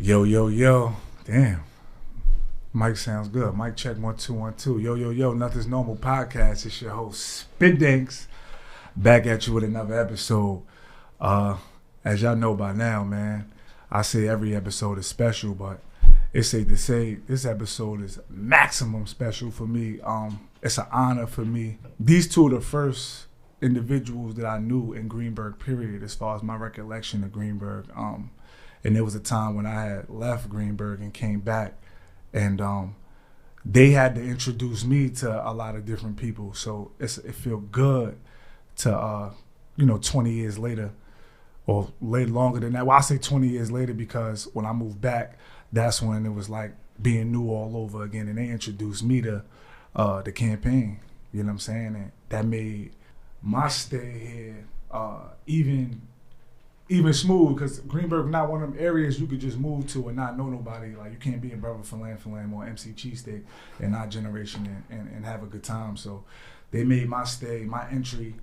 Yo, yo, yo. Damn. Mic sounds good. Mic check 1 2 1 2. Yo, yo, yo. Nothing's Normal podcast. It's your host, Spit Dinks. Back at you with another episode. As y'all know by now, man, I say every episode is special, but it's safe to say this episode is maximum special for me. It's an honor for me. These two are the first individuals that I knew in Greenburgh, period, as far as my recollection of Greenburgh. And there was a time when I had left Greenburgh and came back, and they had to introduce me to a lot of different people. So it feels good to, 20 years later, or longer than that. Well, I say 20 years later because when I moved back, that's when it was like being new all over again, and they introduced me to the campaign. You know what I'm saying? And that made my stay here even smooth, because Greenburgh not one of them areas you could just move to and not know nobody. Like, you can't be in Brother Filam or MC Cheesesteak in our generation and have a good time. So they made my entry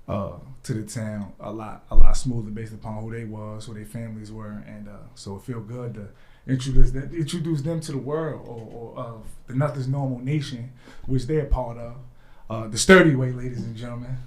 to the town a lot smoother based upon who they was, who their families were, and so it feel good to introduce them to the world or of the Nothing's Normal Nation, which they're part of. The Sturdy Way, ladies and gentlemen.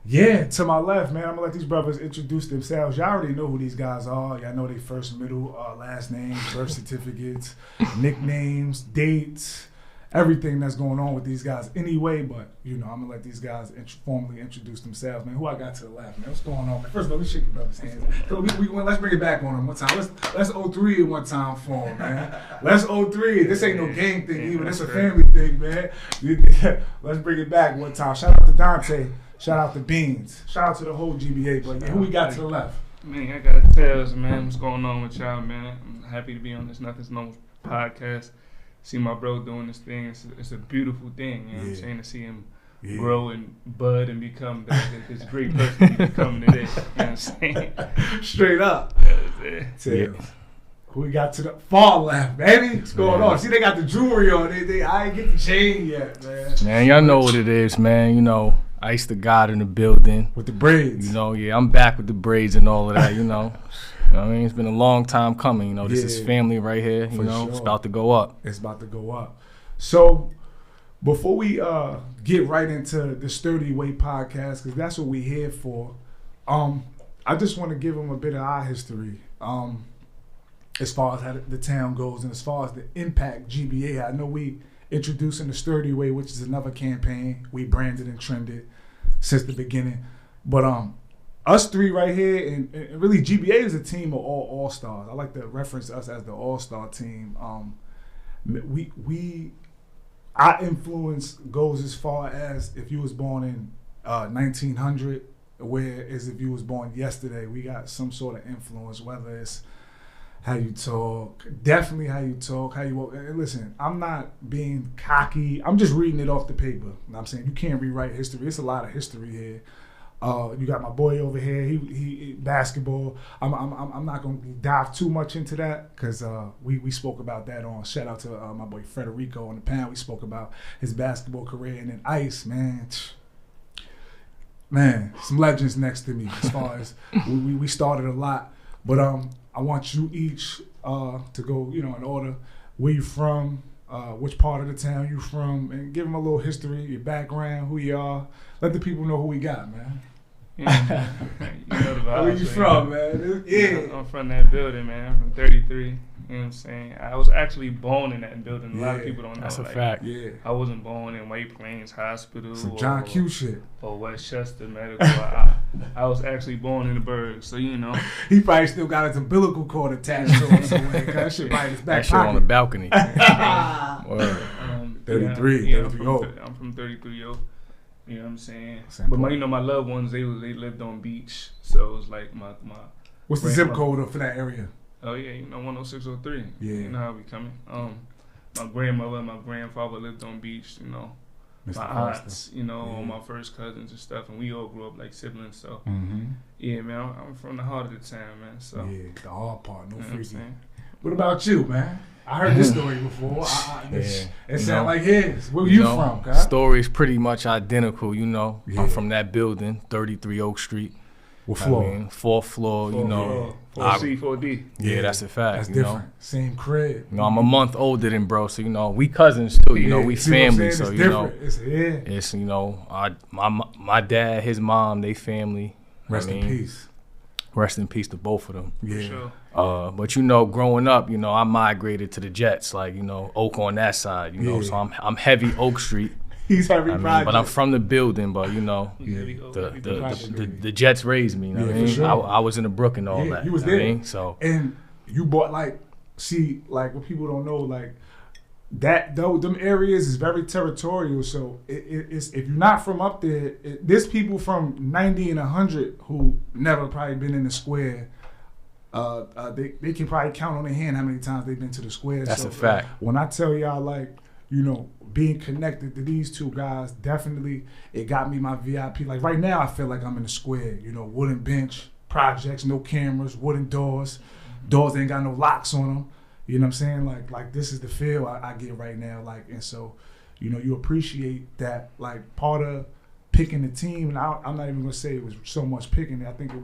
Yeah, to my left, man, I'm gonna let these brothers introduce themselves. Y'all already know who these guys are. Y'all know their first, middle, last names, birth certificates, nicknames, dates, everything that's going on with these guys anyway. But, I'm gonna let these guys formally introduce themselves, man. Who I got to the left, man? What's going on, man? First of all, let's shake your brothers' hands. So let's bring it back on them one time. Let's 03 one time for them, man. Let's 03. This ain't no gang thing either. This a family thing, man. Let's bring it back one time. Shout out to Dante. Shout out to Beans. Shout out to the whole GBA. But who we got to the left? Man, I gotta tell us, man, what's going on with y'all, man. I'm happy to be on this Nothing's Normal podcast. See my bro doing this thing. It's a beautiful thing. You know what I'm saying? To see him grow and bud and become this great person he's becoming today. You know what I'm saying? Straight up. Who we got to the far left, baby? What's going on? See, they got the jewelry on. I ain't get the chain yet, man. Man, y'all know what it is, man. Ice the God in the building. With the braids. I'm back with the braids and all of that, I mean, it's been a long time coming, This is family right here, sure. It's about to go up. It's about to go up. So, before we get right into the Sturdy Way podcast, because that's what we're here for, I just want to give them a bit of our history, as far as how the town goes and as far as the impact GBA had. I know we introducing the Sturdy Way, which is another campaign we branded and trended since the beginning. But us three right here, and really GBA is a team of all stars. I like to reference us as the all-star team. Our influence goes as far as if you was born in 1900, whereas if you was born yesterday, we got some sort of influence, whether it's how you talk, definitely how you talk, how you walk. And listen, I'm not being cocky. I'm just reading it off the paper. You know what I'm saying? You can't rewrite history. It's a lot of history here. You got my boy over here. He basketball. I'm not gonna dive too much into that because we spoke about that on. Shout out to my boy Federico on the panel. We spoke about his basketball career, and then Ice, man, some legends next to me as far as we started a lot. But I want you each to go, in order, where you from, which part of the town you from, and give them a little history, your background, who you are. Let the people know who we got, man. Yeah, the vibes. Where you from, man? Yeah. I'm from that building, man. I'm from 33. You know what I'm saying? I was actually born in that building. A lot of people don't know. That's a fact. Yeah. I wasn't born in White Plains Hospital. Some John Q shit. Or Westchester Medical. I was actually born in the Burg, so He probably still got his umbilical cord attached to him somewhere. That shit by his back pocket. On the balcony. 33. I'm from 33, yo. You know what I'm saying? But my loved ones, they lived on beach, so it was like my. What's the zip code for that area? Oh yeah, 10603. Yeah. You know how we coming. My grandmother and my grandfather lived on beach. Mr. My Foster. aunts, all my first cousins and stuff, and we all grew up like siblings. So yeah, man, I'm from the heart of the town, man. So yeah, the hard part, no freaky. What What about you, man? I heard this story before. It sounded like his. Where you from, guy? Story's pretty much identical, Yeah. I'm from that building, 33 Oak Street. What floor? I mean, 4th floor, you know. 4C, 4D. Yeah, that's a fact. That's you different. know? Same crib. You know, I'm a month older than bro, so, you know, we cousins too. You know, we family. So, you know, it's, you know, my dad, his mom, they family. Rest in peace. Rest in peace to both of them. Yeah. For sure. But you know, growing up, you know, I migrated to the Jets, like, you know, Oak on that side, you know, so I'm heavy Oak Street. He's heavy project. But I'm from the building, but you know, the Jets raised me, you know what I mean? Sure. I was in the Brook and all that. You was there. I mean? So and you bought like what people don't know, like that though them areas is very territorial, so it's if you're not from up there, there's people from 90 and 100 who never probably been in the square. They can probably count on their hand how many times they've been to the square. That's a fact. When I tell y'all, like, you know, being connected to these two guys, definitely it got me my VIP. Like right now I feel like I'm in the square, you know, wooden bench, projects, no cameras, wooden doors. Doors ain't got no locks on them. You know what I'm saying? Like this is the feel I get right now. Like, and so, you know, you appreciate that, like, part of picking the team. And I'm not even gonna say it was so much picking it. I think it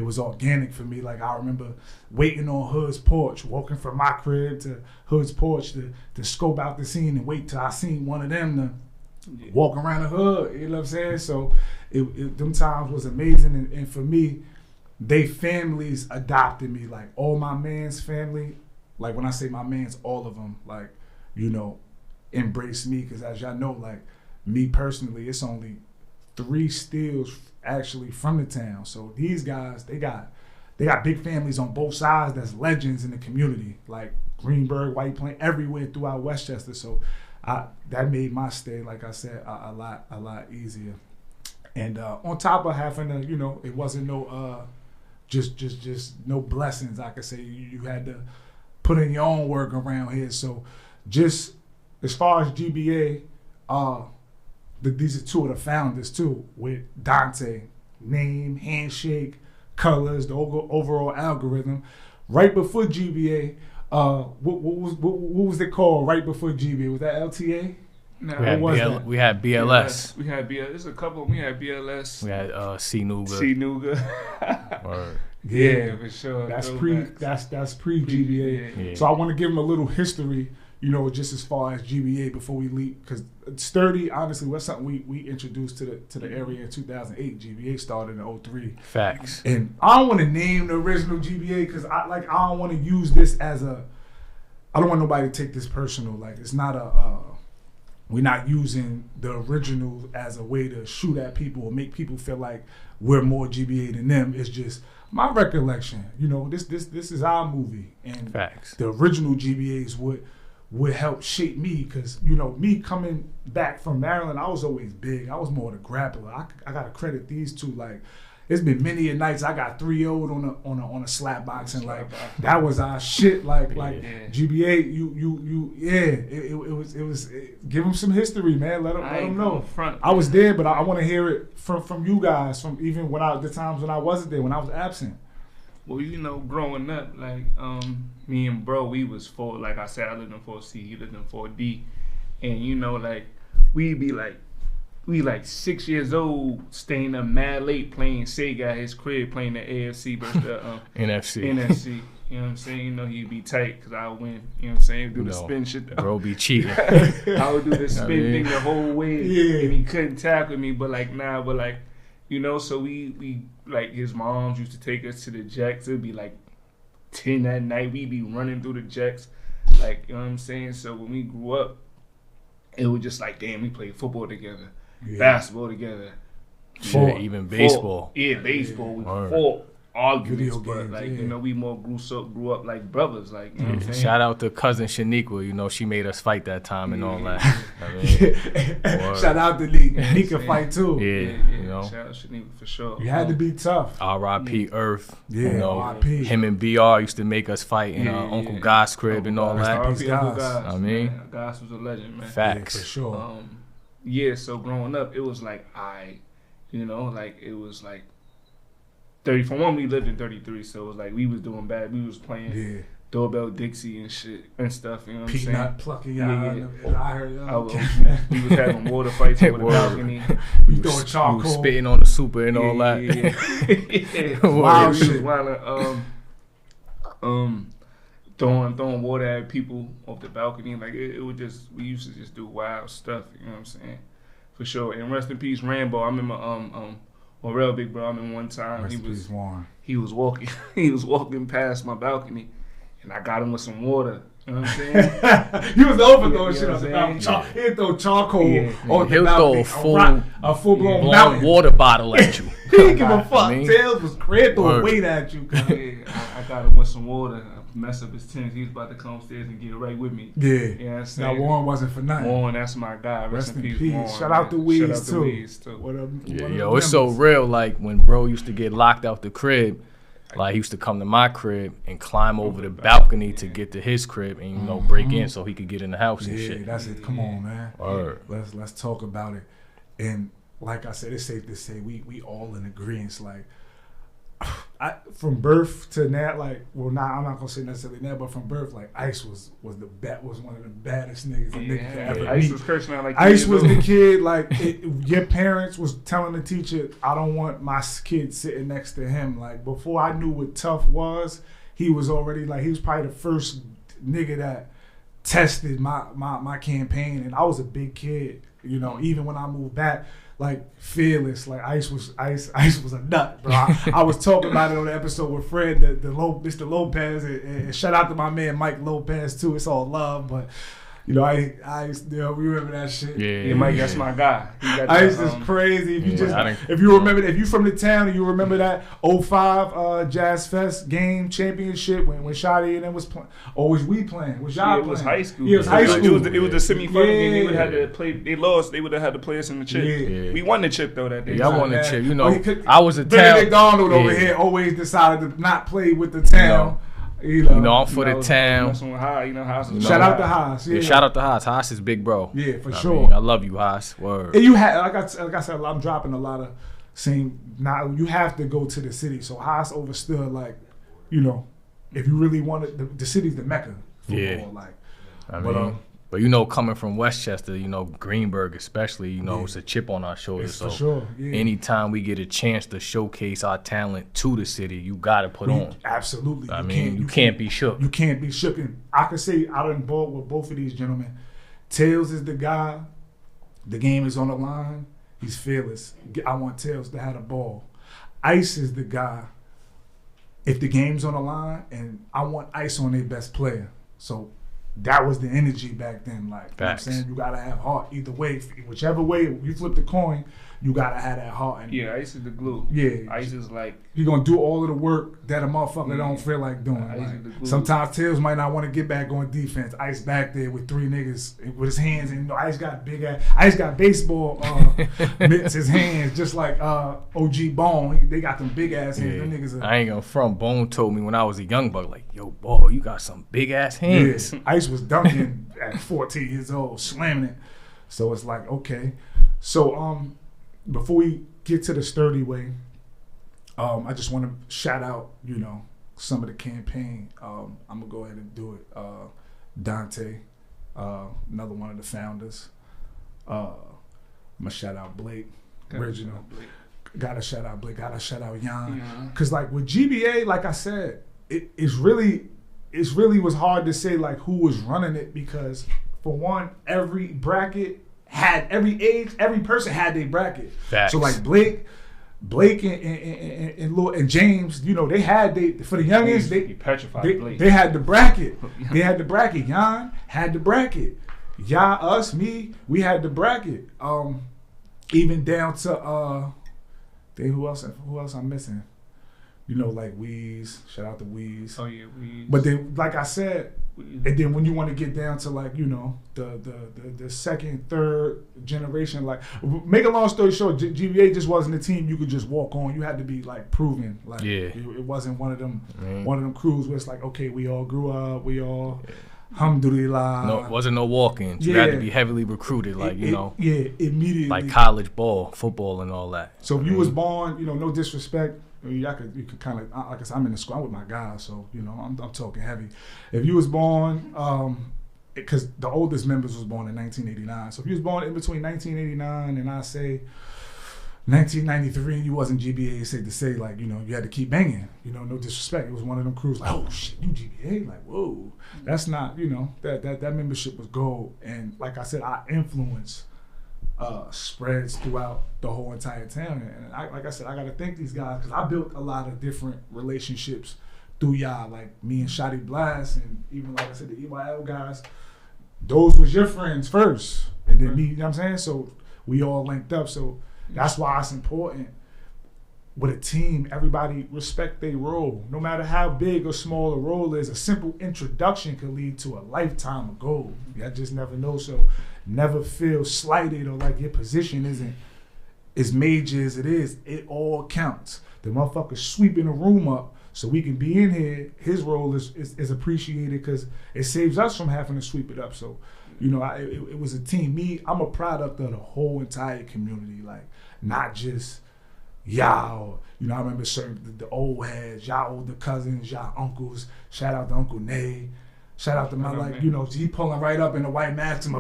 was organic for me. Like I remember waiting on Hood's porch, walking from my crib to Hood's porch to scope out the scene and wait till I seen one of them to walk around the hood. You know what I'm saying? So them times was amazing. And for me, they families adopted me. Like all my man's family, like when I say my man's, all of them, like, you know, embraced me. Because as y'all know, like me personally, it's only 3 steals actually from the town. So these guys, they got big families on both sides that's legends in the community, like Greenburgh, White Plains, everywhere throughout Westchester. So that made my stay, like I said, a lot easier. And on top of having to, you know, it wasn't no just no blessings. I could say you had to put in your own work around here. So just as far as GBA, these are 2 of the founders too, with Dante, name, handshake, colors, the overall algorithm. Right before GBA, what was it called right before GBA? Was that LTA? No, we had BLS. We had BLS. There's a couple. We had BLS. We had C Nuga. C Nuga. Yeah, for sure. That's pre GBA. Yeah. So I want to give them a little history, you know, just as far as GBA before we leave, because Sturdy, honestly, was something we introduced to the area in 2008. GBA started in 03. Facts. And I don't want to name the original GBA because I don't want to use this as I don't want nobody to take this personal. Like, it's not we're not using the original as a way to shoot at people or make people feel like we're more GBA than them. It's just my recollection. You know, this is our movie, and facts. The original GBAs would help shape me, because, you know, me coming back from Maryland, I was always big. I was more the grappler. I gotta credit these two. Like, it's been many a nights I got 3-0'd on a slap box, and like that was our shit. Like GBA, it was give them some history, man. Let them know. I was there, but I want to hear it from you guys, from even the times when I wasn't there, when I was absent. Well, you know, growing up, like me and bro, we was 4. Like I said, I lived in 4C, he lived in 4D, and you know, like we 6 years old, staying up mad late playing Sega at his crib, playing the AFC versus the NFC. You know what I'm saying? You know, he'd be tight because I would win. You know what I'm saying? Do the spin shit. Bro be cheating. I would do the spin thing the whole way, and he couldn't tackle me. But like now, you know, so we like his moms used to take us to the Jacks. It'd be like 10 at night. We'd be running through the Jacks, like, you know what I'm saying? So when we grew up, it was just like, damn, we played football together, basketball together, even baseball. Baseball. We fought arguments, but like, you know, we more grew up like brothers, like, you know what I'm saying? Shout out to cousin Shaniqua, you know, she made us fight that time and all that. I mean, shout out to Nika fight too. You know, shout out to Shaniqua for sure. You had to be tough. R.I.P. Earth. Yeah, you know, R.I.P. Him and BR used to make us fight in Uncle God's crib and all that. R.I.P. Uncle Goss. I mean, man, Goss was a legend, man. Facts. For sure. So growing up, it was like you know, like it was like 30. For one, we lived in 33, so it was like we was doing bad. We was playing Doorbell Dixie and shit and stuff. You know what I'm saying? Peanut plucking, Yeah. I heard. We was having water fights over the balcony. We throwing charcoal, we spitting on the super and all that. Yeah. Wild shit. Throwing water at people off the balcony. Like it was just, we used to just do wild stuff. You know what I'm saying? For sure. And rest in peace, Rambo. I remember real big bro. I remember one time he was walking past my balcony, and I got him with some water. You know what I'm saying? He was overthrowing shit on the balcony. He'd throw charcoal on the balcony. He'll throw a full-blown water bottle at you. He didn't give a fuck. Tails was crazy, throw weight at you. I got him with some water. Mess up his tins. He was about to come upstairs and get right with me. Yeah. You know what I'm saying? Now Warren wasn't for nothing. Warren, that's my guy. Rest in peace, Warren. Shout out to Weeds too. It's so real. Like when bro used to get locked out the crib, like he used to come to my crib and climb over the balcony to get to his crib and break in so he could get in the house and shit. That's it. Come on, man. Let's talk about it. And like I said, it's safe to say we all in agreement. Like from birth to now, I'm not gonna say necessarily now, but from birth, like Ice was one of the baddest niggas a nigga could ever meet. Ice was cursing out like Ice was the kid. Like your parents was telling the teacher, I don't want my kid sitting next to him. Like before I knew what tough was, he was already like he was probably the first nigga that tested my campaign, and I was a big kid. You know, even when I moved back. Like fearless, like Ice was a nut, bro. I was talking about it on the episode with Fred, Mr. Lopez, and shout out to my man Mike Lopez too. It's all love, but you know, we remember that shit. Yeah, Mike, that's my guy. Ice is crazy. If you remember, if you from the town and you remember that 05 Jazz Fest game championship when Shotty and them was playing, or was we playing? Was y'all playing? It was high school. Yeah, it was high school. It was the semi-final game. They would have had to play. They lost. They would have had to play us in the chip. Yeah. We won the chip though that day. Yeah, I won the chip. You know, I was a town. Benedict Arnold over here always decided to not play with the town. You know, I'm for the town. Shout out to Haas. Yeah, shout out to Haas. Haas is big bro. Yeah, for sure. I love you, Haas. Word. And you had, like I said, I'm dropping a lot of saying now you have to go to the city. So Haas overstood, like, you know, if you really wanted the city's the mecca. But you know, coming from Westchester, you know, Greenburgh especially, you know, it's a chip on our shoulders. For sure. Yeah. Anytime we get a chance to showcase our talent to the city, you got to put on. Absolutely. You can't be shook. You can't be shook. And I can say I done bought with both of these gentlemen. Tails is the guy. The game is on the line. He's fearless. I want Tails to have the ball. Ice is the guy. If the game's on the line, and I want Ice on their best player. So that was the energy back then. Like, you know what I'm saying? You got to have heart. Either way, whichever way you flip the coin, you got to have that heart. And Ice is the glue. Yeah. Ice is like... You're going to do all of the work that a motherfucker don't feel like doing. Like, sometimes Tails might not want to get back on defense. Ice back there with three niggas with his hands. And you know, Ice got big ass... Ice got baseball mitts, his hands, just like OG Bone. They got them big ass hands. Them niggas I ain't gonna front. Bone told me when I was a young buck, like, yo, boy, you got some big ass hands. Yeah. Ice was dunking at 14 years old, slamming it. So it's like, okay. So before we get to the Sturdy Way, I just want to shout out, you know, some of the campaign. I'm gonna go ahead and do it. Dante, another one of the founders. I'm gonna shout out Blake, original. Gotta shout out Blake. Gotta shout out Jan. Cause like with GBA, like I said, it really was hard to say like who was running it, because for one, every bracket had every person had their bracket. Facts. So like Blake and James, you know, they had for the youngest they had the bracket. They had the bracket. Jan had the bracket. Us, me, we had the bracket. Even down to who else I'm missing? You know, like Weeze. Shout out to Weeze. Oh yeah, Weeze. But then, like I said, and then when you want to get down to like, you know, the second, third generation, like, make a long story short, GBA just wasn't a team you could just walk on. You had to be like proven. Like, it wasn't one of them crews where it's like, okay, we all grew up, we all Alhamdulillah. No, wasn't no walk-ins. You had to be heavily recruited, like, immediately. Like college ball, football, and all that. So if you was born, no disrespect, you could kind of, like I said, I'm in the squad with my guys, so, I'm talking heavy. If you was born, because the oldest members was born in 1989, so if you was born in between 1989 and I say 1993 and you wasn't GBA, it's safe to say, like, you had to keep banging, no disrespect. It was one of them crews like, oh shit, you GBA? Like, whoa. That's not, that membership was gold. And like I said, our influence spreads throughout the whole entire town. And like I said, I got to thank these guys because I built a lot of different relationships through y'all, like me and Shotty Blast, and even, like I said, the EYL guys. Those was your friends first. And then me, you know what I'm saying? So we all linked up. So that's why it's important with a team, everybody respect their role. No matter how big or small a role is, a simple introduction could lead to a lifetime of gold. I just never know. So never feel slighted or like your position isn't as major as it is. It all counts. The motherfucker sweeping the room up so we can be in here. His role is appreciated because it saves us from having to sweep it up. So, it was a team. I'm a product of the whole entire community, like not just y'all. I remember certain the old heads, y'all older cousins, y'all uncles. Shout out to Uncle Nay. Shout out to my he pulling right up in the white mask.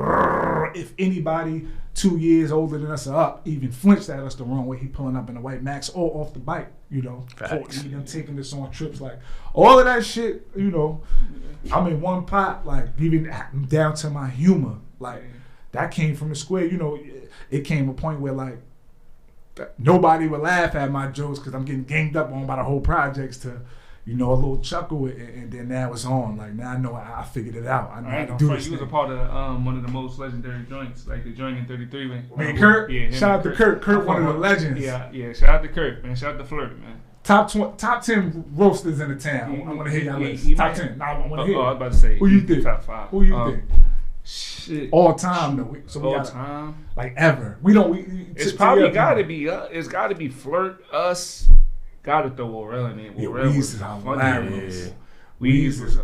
If anybody 2 years older than us or up even flinched at us the wrong way, he pulling up in the white max or off the bike, them taking this on trips, like all of that shit, I'm in one pot, like even down to my humor, like that came from the square. It came a point where like nobody would laugh at my jokes because I'm getting ganged up on by the whole projects to a little chuckle, and then now it's on. Like now I know I figured it out. I know how to do this. You was a part of one of the most legendary joints, like the joint in 33. Kurt. Yeah, shout out to Kurt. Kurt, one of the legends. Yeah. Shout out to Kurt, man. Shout out to Flirt, man. Top 10 roasters in the town. I want to hear y'all list. Top 10. Nah, I want to hear. I was about to say. Who you think? Top 5. Who you think? Shit. All time though. All time. Like ever. It's probably got to be. It's got to be Flirt, us. Gotta throw Warrell in there. Warrell was hilarious. Weez was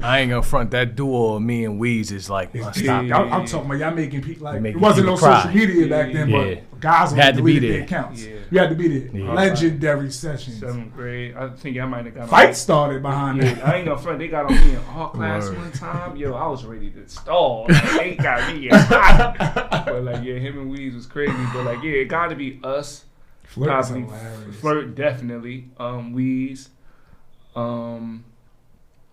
I ain't gonna front, that duo of me and Weez is like unstoppable. I'm talking about y'all making people like it wasn't no social media back then, but guys had to be there. Their accounts. You had to be there. Legendary sessions. 7th grade. I think y'all might have got fight started behind it. I ain't gonna front. They got on me in all class one time. Yo, I was ready to stall. They got me. But like him and Weez was crazy. But like it gotta be us. Flirt definitely. Weez.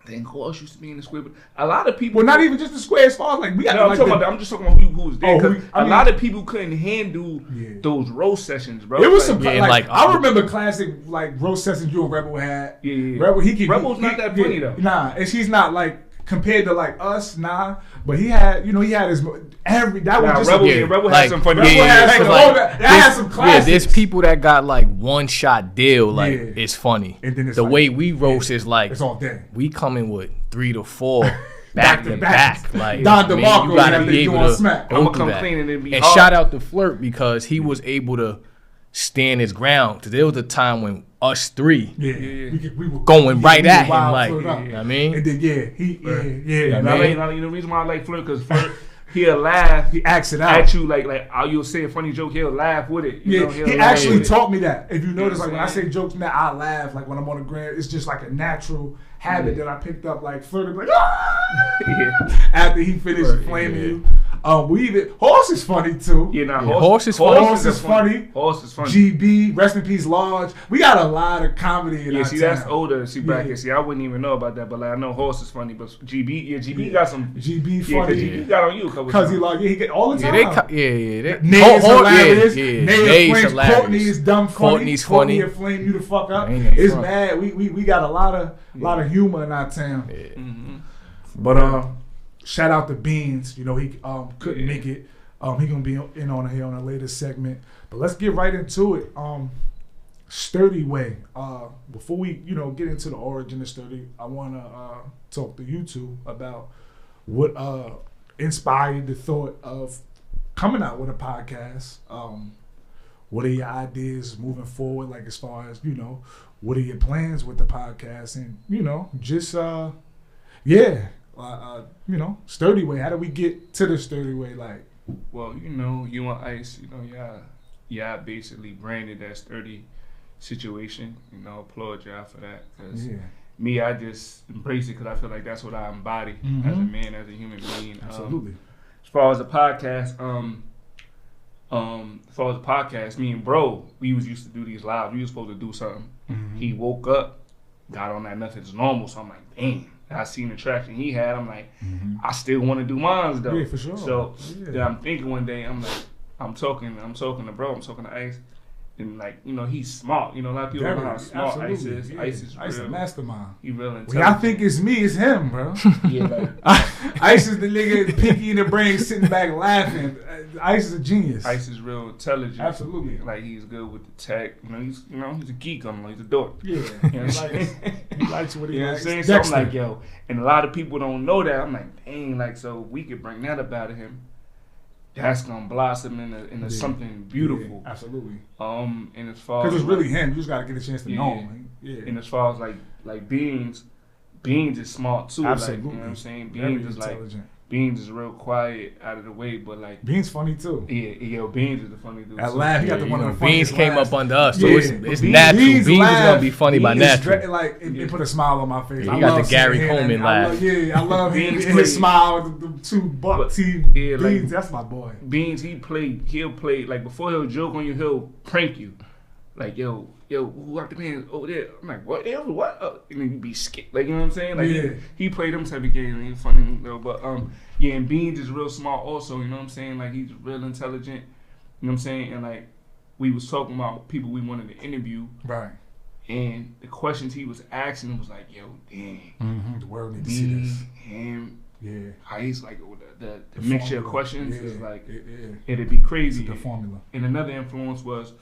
Then who else used to be in the square? But a lot of people. Well, not even just the square. As far as like we got. No, I'm just talking about who was there. Because a lot of people couldn't handle those roast sessions, bro. It was some I remember classic like roast sessions you and Rebel had. Yeah. Rebel's not that funny though. Nah, and she's not like compared to like us. Nah, but he had he had his Rebel had some funny. Had some classics. There's people that got like one shot deal. Like it's funny. And then it's the way we roast is like it's all day. We coming with 3 to 4 back to back. Like Don DeMarco, you gotta be able to smack. I'm gonna come clean and be hard. Shout out to Flirt because he was able to stand his ground. Because there was a time when us 3 we were going right at him, like you know what I mean. And then the reason why I like Flirt because Flirt. He'll laugh. He acts it out at you like you'll say a funny joke. He'll laugh with it. He actually taught me that. If you notice, like when I say jokes now, I laugh. Like when I'm on the gram, it's just like a natural habit that I picked up. Like flirting, like after he finished flaming you. Horse is funny too. Horse is funny. Horse is funny. GB, rest in peace, Large. We got a lot of comedy in our town. That's older. I wouldn't even know about that, but like I know Horse is funny. But GB got some. GB funny. GB got on you a couple because he get all the time. Nay's hilarious. Nay's hilarious. Courtney is dumb funny. Courtney's funny. Courtney will flame you the fuck up. It's mad. We got a lot of humor in our town. But shout out to Beans. He couldn't make it. He gonna be in on here on a later segment. But let's get right into it. Sturdy Way. Before we get into the origin of Sturdy, I wanna talk to you two about what inspired the thought of coming out with a podcast. What are your ideas moving forward? Like as far as what are your plans with the podcast? And just Sturdy Way. How do we get to the Sturdy Way? Like, well, you and Ice, y'all basically branded that Sturdy situation. Applaud y'all for that. Cause me, I just embrace it because I feel like that's what I embody as a man, as a human being. Absolutely. As far as the podcast, me and bro, we was used to do these lives. We was supposed to do something. He woke up, got on that Nothing's Normal. So I'm like, damn. I seen the traction he had. I'm like, I still want to do mine though. Yeah, for sure. So then I'm thinking one day, I'm like, I'm talking to bro, I'm talking to Ice. And like, he's smart. A lot of people don't know how smart Ice is. Yeah. Ice is a mastermind. He real intelligent. Well, y'all think it's me, it's him, bro. Yeah, like, Ice is the nigga, pinky in the brain, sitting back laughing. Ice is a genius. Ice is real intelligent. Absolutely. Like, he's good with the tech. He's a geek on him. He's a dork. Yeah. He likes what he likes. So I'm like, yo, and a lot of people don't know that. I'm like, dang, like, so we could bring that up out of him. That's gonna blossom into something beautiful. Yeah, absolutely. And as far as because it's really him, you just gotta get a chance to know him. Yeah. And as far as like Beans is smart too. Absolutely. Like, you know what I'm saying? Beans is intelligent. Beans is real quiet, out of the way, but like Beans funny too. Yeah, Beans is the funny dude. That laugh, he got the one of the funniest Beans came laughs. up under us, so it's Beans natural. Beans is gonna be funny by natural. It put a smile on my face. Yeah, he got the Gary Coleman laugh. I love him. His smile, the two buck teeth. Yeah, Beans, like, that's my boy. Beans, he'll play like before he'll joke on you, he'll prank you. Like, yo, who got the man over there? I'm like, what? What? And then you be scared. Like, you know what I'm saying? Like, he played them type of games. And he's funny, but and Beans is real smart also. You know what I'm saying? Like, he's real intelligent. You know what I'm saying? And like, we was talking about people we wanted to interview. Right. And the questions he was asking was like, yo, dang. The world need to see this. Him. Yeah. How he's like the mixture of questions is like it'd be crazy. It's the formula. And another influence was,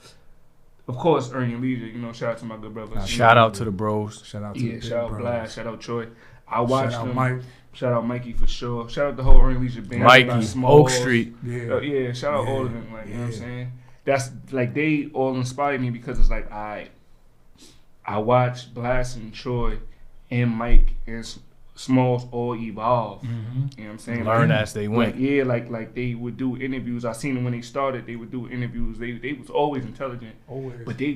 of course, Earn Your Leisure. Shout out to my good brother. Shout out to the bros. Shout out to the shout out brothers. Blast. Shout out Troy. I watched shout out them. Mike. Shout out Mikey for sure. Shout out the whole Earn Your Leisure band. Mikey, Oak Street. Yeah. Shout out all of them. Like, you know what I'm saying? That's like, they all inspired me because it's like I watched Blast and Troy and Mike and Smalls all evolve. You know what I'm saying? Learn as they went. Like they would do interviews. I seen them when they started. They would do interviews. They was always intelligent. Always. But they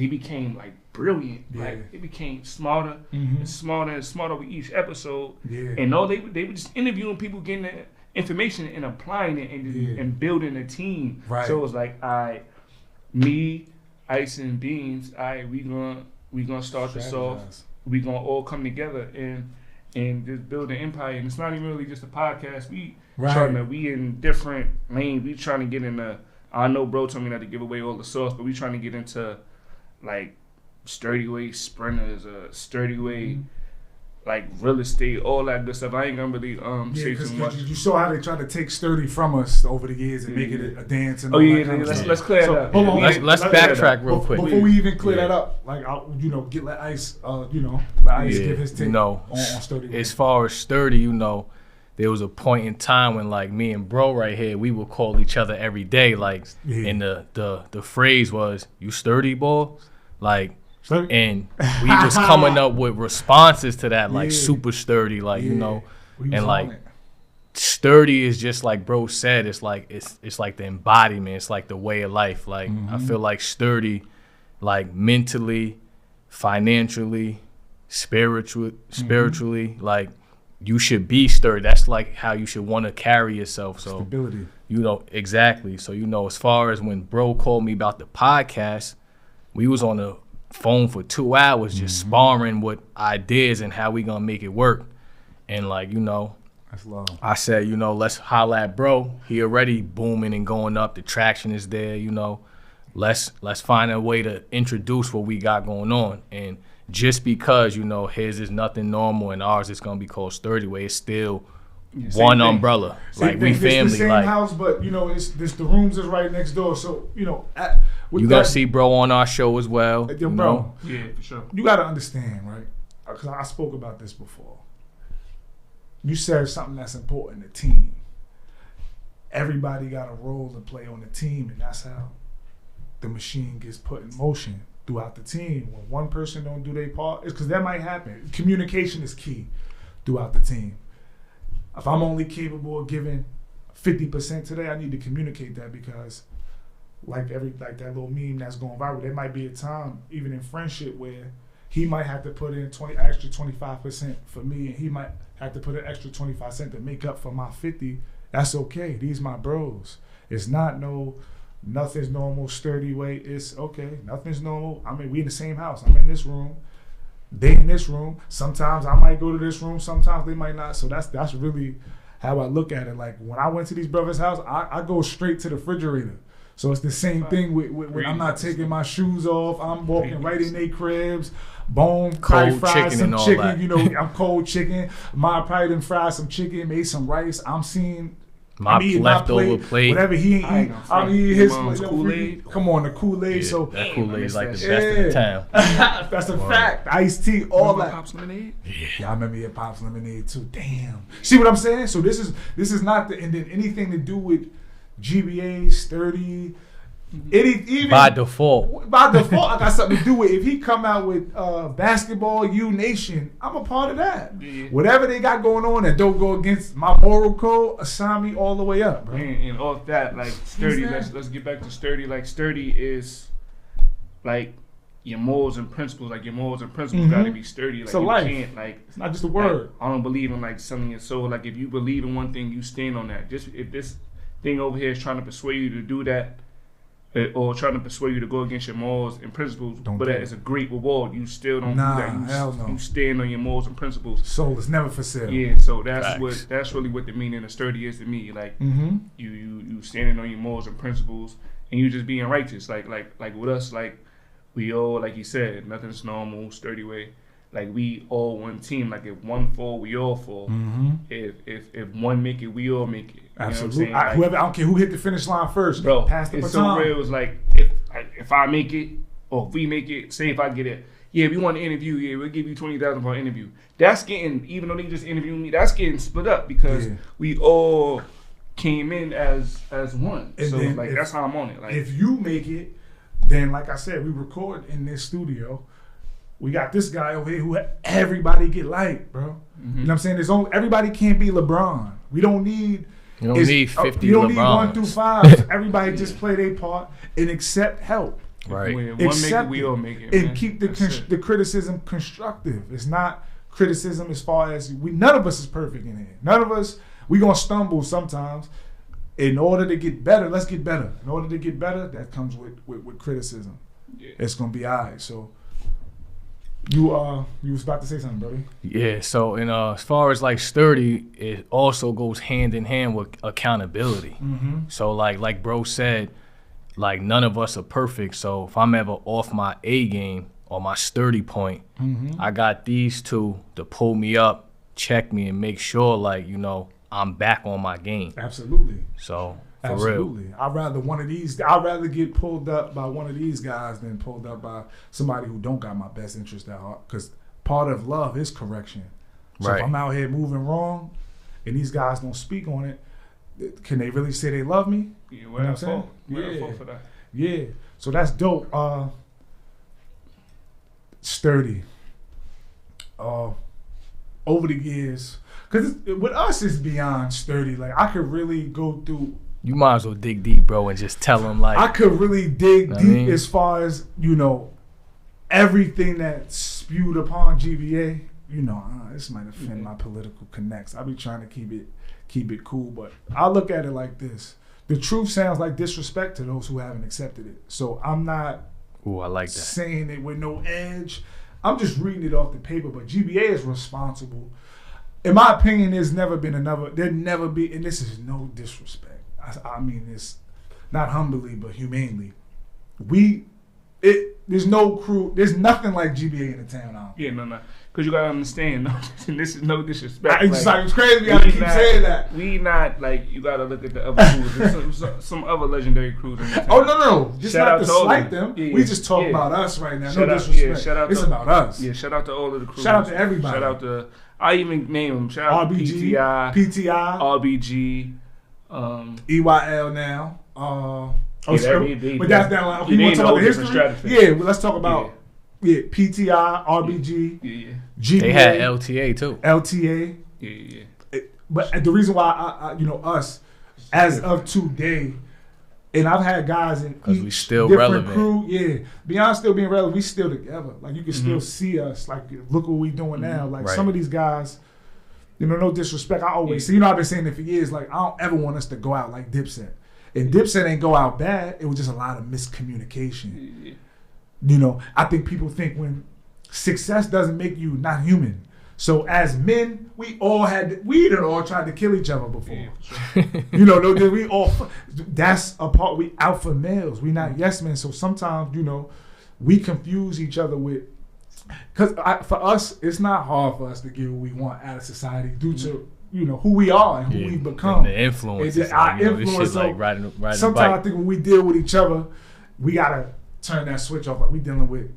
became like brilliant. Yeah. Like, they became smarter and smarter and smarter with each episode. Yeah. And they were just interviewing people, getting the information and applying it and building a team. Right. So it was like, me, Ice and Beans, we gonna start this off. We gonna all come together and just build an empire. And it's not even really just a podcast. We in different lanes. We trying to get into. I know bro told me not to give away all the sauce, but we trying to get into like Sturdy Way sprinters, Sturdy Way, like real estate, all that good stuff. I ain't gonna really say too much. You saw how they tried to take Sturdy from us over the years and make it a dance. And let's clear that up. Hold on, let's backtrack real quick before we even clear that up. Like, let Ice, let Ice give his take on Sturdy Way. As far as Sturdy, there was a point in time when like me and bro right here, we would call each other every day. Like, and the phrase was, "You sturdy, boy?" Like. And we was coming up with responses to that, like super sturdy, like and like sturdy is just like bro said. It's like it's like the embodiment. It's like the way of life. Like I feel like sturdy, like mentally, financially, spiritually, like you should be sturdy. That's like how you should want to carry yourself. So stability. Exactly. So as far as when bro called me about the podcast, we was on the phone for 2 hours just sparring with ideas and how we gonna make it work. And like, that's love. I said, let's holla at bro. He already booming and going up. The traction is there, Let's find a way to introduce what we got going on. And just because, his is nothing normal and ours is gonna be called Sturdy Way, it's still one umbrella. Like we family. It's the same like house, but it's the rooms is right next door. So you gonna see bro on our show as well. Bro, yeah, for sure. You gotta understand, right? Because I spoke about this before. You said something that's important: the team. Everybody got a role to play on the team, and that's how the machine gets put in motion throughout the team. When one person don't do their part, it's because that might happen. Communication is key. throughout the team. If I'm only capable of giving 50% today, I need to communicate that because like that little meme that's going viral, there might be a time, even in friendship, where he might have to put in extra 25% for me, and he might have to put an extra 25% to make up for my 50. That's okay. These my bros. It's not nothing's normal, sturdy way. It's okay. Nothing's normal. I mean, we in the same house. I'm in this room. They in this room. Sometimes I might go to this room. Sometimes they might not. So that's really how I look at it. Like when I went to these brothers' house, I go straight to the refrigerator. So it's the same thing with I'm not taking my shoes off. I'm walking right in their cribs. Boom, cold fried chicken some and all chicken. that. You know, I'm cold chicken. My probably done fried some chicken, made some rice. I'm seeing my leftover plate. Whatever he eat, I'm eating his Kool-Aid. Come on, the Kool-Aid. Yeah, so that Kool-Aid is like the best in town. That's a fact. Iced tea, all that. Pops Lemonade? Yeah, I remember your Pops Lemonade too. Damn. See what I'm saying? So this is not and then anything to do with GBA, sturdy. Even by default, I got something to do with. If he come out with basketball, U Nation, I'm a part of that. Yeah. Whatever they got going on that don't go against my moral code, assign me all the way up, bro. And off that, like sturdy. Let's get back to sturdy. Like sturdy is like your morals and principles. Like your morals and principles got to be sturdy. Like it's a you life. Can't like it's not just a word. Like, I don't believe in like selling your soul. Like if you believe in one thing, you stand on that. Just if this thing over here is trying to persuade you to do that, or trying to persuade you to go against your morals and principles, but that is a great reward. You still don't do that. Hell no. You stand on your morals and principles. Soul is never for sale. Yeah, so that's really what the meaning of sturdy is to me. Like you standing on your morals and principles, and you just being righteous. Like with us, like we all, like you said, nothing's normal, sturdy way. Like we all one team. Like if one fall, we all fall. If one make it, we all make it. Absolutely. I don't care who hit the finish line first. Bro, pass the it's baton. so real. It's like if I make it, or if we make it, say if I get it, yeah, we want to interview, yeah, we'll give you $20,000 for an interview. That's getting, even though they just interviewed me, that's getting split up because we all came in as one. And so like that's how I'm on it. Like if you make it, then like I said, we record in this studio. We got this guy over here who everybody get like, bro. You know what I'm saying? Everybody can't be LeBron. We don't need. You don't need 50 You don't LeBrons. need 1 through 5. Everybody just play their part and accept help. Right. When one make it, we all make it. And man. keep the criticism constructive. It's not criticism as far as none of us is perfect in here. None of us, we gonna stumble sometimes. In order to get better, let's get better. In order to get better, that comes with criticism. Yeah. It's gonna be all right. So you was about to say something, brother. Yeah, so as far as like sturdy, it also goes hand in hand with accountability. So like bro said, like none of us are perfect. So if I'm ever off my A game or my sturdy point, I got these two to pull me up, check me, and make sure like I'm back on my game. Absolutely. So absolutely. I'd rather get pulled up by one of these guys than pulled up by somebody who don't got my best interest at heart. Because part of love is correction. So if I'm out here moving wrong and these guys don't speak on it, can they really say they love me? Yeah, you know what I'm saying? Yeah. For that. Yeah. So that's dope. Sturdy. Over the years, because with us it's beyond sturdy. Like I could really go through. You might as well dig deep, bro, and just tell them like I could really dig deep as far as everything that's spewed upon GBA. This might offend my political connects. I be trying to keep it cool, but I look at it like this: the truth sounds like disrespect to those who haven't accepted it. So I'm not. Ooh, I like that. Saying it with no edge. I'm just reading it off the paper, but GBA is responsible. In my opinion, there'll never be, and this is no disrespect. I mean, it's not humbly, but humanely. There's no crew, there's nothing like GBA in the town now. Yeah, no. Because you gotta understand, and this is no disrespect. It's crazy. You gotta keep saying that. We not like you gotta look at the other crews. some other legendary crews in the town. Oh no! Just not to slight them. Yeah, we just talk about us right now. No disrespect. It's about us. Yeah, shout out to all of the crews. Shout out to everybody. Shout out to I even name them. Shout out RBG, to PTI, RBG, EYL now. But that's down line. Okay, you want to talk about the history? Yeah, well, let's talk about Yeah, PTI, RBG, Yeah. GBA. They had LTA too. LTA. Yeah. But the reason why I us as of today, and I've had guys in each we still different relevant. crew. Yeah, beyond still being relevant, we still together. Like you can still see us. Like look what we doing now. Like some of these guys, no disrespect. I always see. I've been saying it for years. Like I don't ever want us to go out like Dipset. And Dipset ain't go out bad. It was just a lot of miscommunication. I think people think when success doesn't make you not human. So as men, we all tried to kill each other before. Yeah, we all. That's a part. We alpha males. We not yes men. So sometimes we confuse each other with. Because for us, it's not hard for us to get what we want out of society due to who we are and who we've become. And the influence. Our influence. This shit like riding sometimes I think when we deal with each other, we gotta turn that switch off. Like we dealing with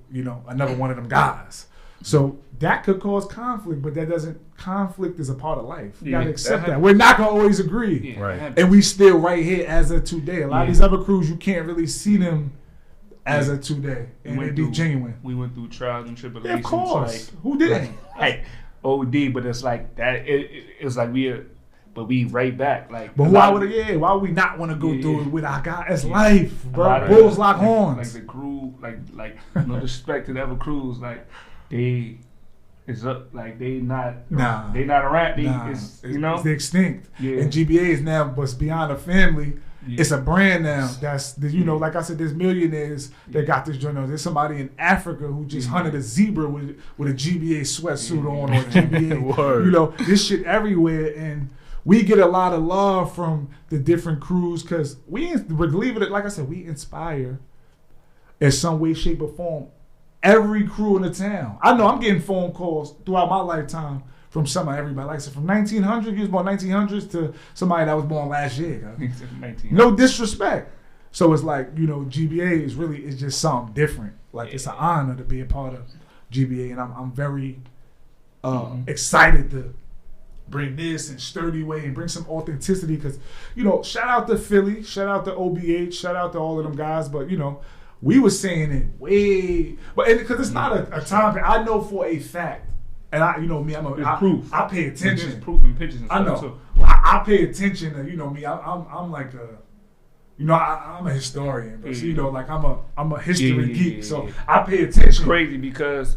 another one of them guys. So that could cause conflict, but that doesn't. Conflict is a part of life. You gotta accept that. We're not gonna always agree, right? And we still right here as of today. A lot of these other crews, you can't really see them as of today, and it be genuine. We went through trials and tribulations. Yeah, of course. Who didn't? Like OD, but it's like that. It's like but we right back. Like, but why would we not want to go through it with our guys? It's life, bro. Bulls lock horns. Like the crew, like no disrespect to the other crews, like they. It's up, like they not around. It's extinct. Yeah. And GBA is now, but beyond a family, it's a brand now. That's like I said, there's millionaires that got this joint. There's somebody in Africa who just hunted a zebra with a GBA sweatsuit on or a GBA. Word. This shit everywhere, and we get a lot of love from the different crews because believe it, like I said, we inspire in some way, shape, or form. Every crew in the town. I know I'm getting phone calls throughout my lifetime from everybody. Like I said, from 1900, you was born 1900s to somebody that was born last year. No disrespect. So it's like, GBA is just something different. Like it's an honor to be a part of GBA, and I'm very excited to bring this and Sturdy Way and bring some authenticity because, shout out to Philly, shout out to OBH, shout out to all of them guys, but we were saying it way, but because it's not a time. I know for a fact, and me, proof. I pay attention. There's proof and pictures. And I know. Too. I pay attention to me. I'm like I'm a historian, but I'm a history geek. So I pay attention. It's crazy because,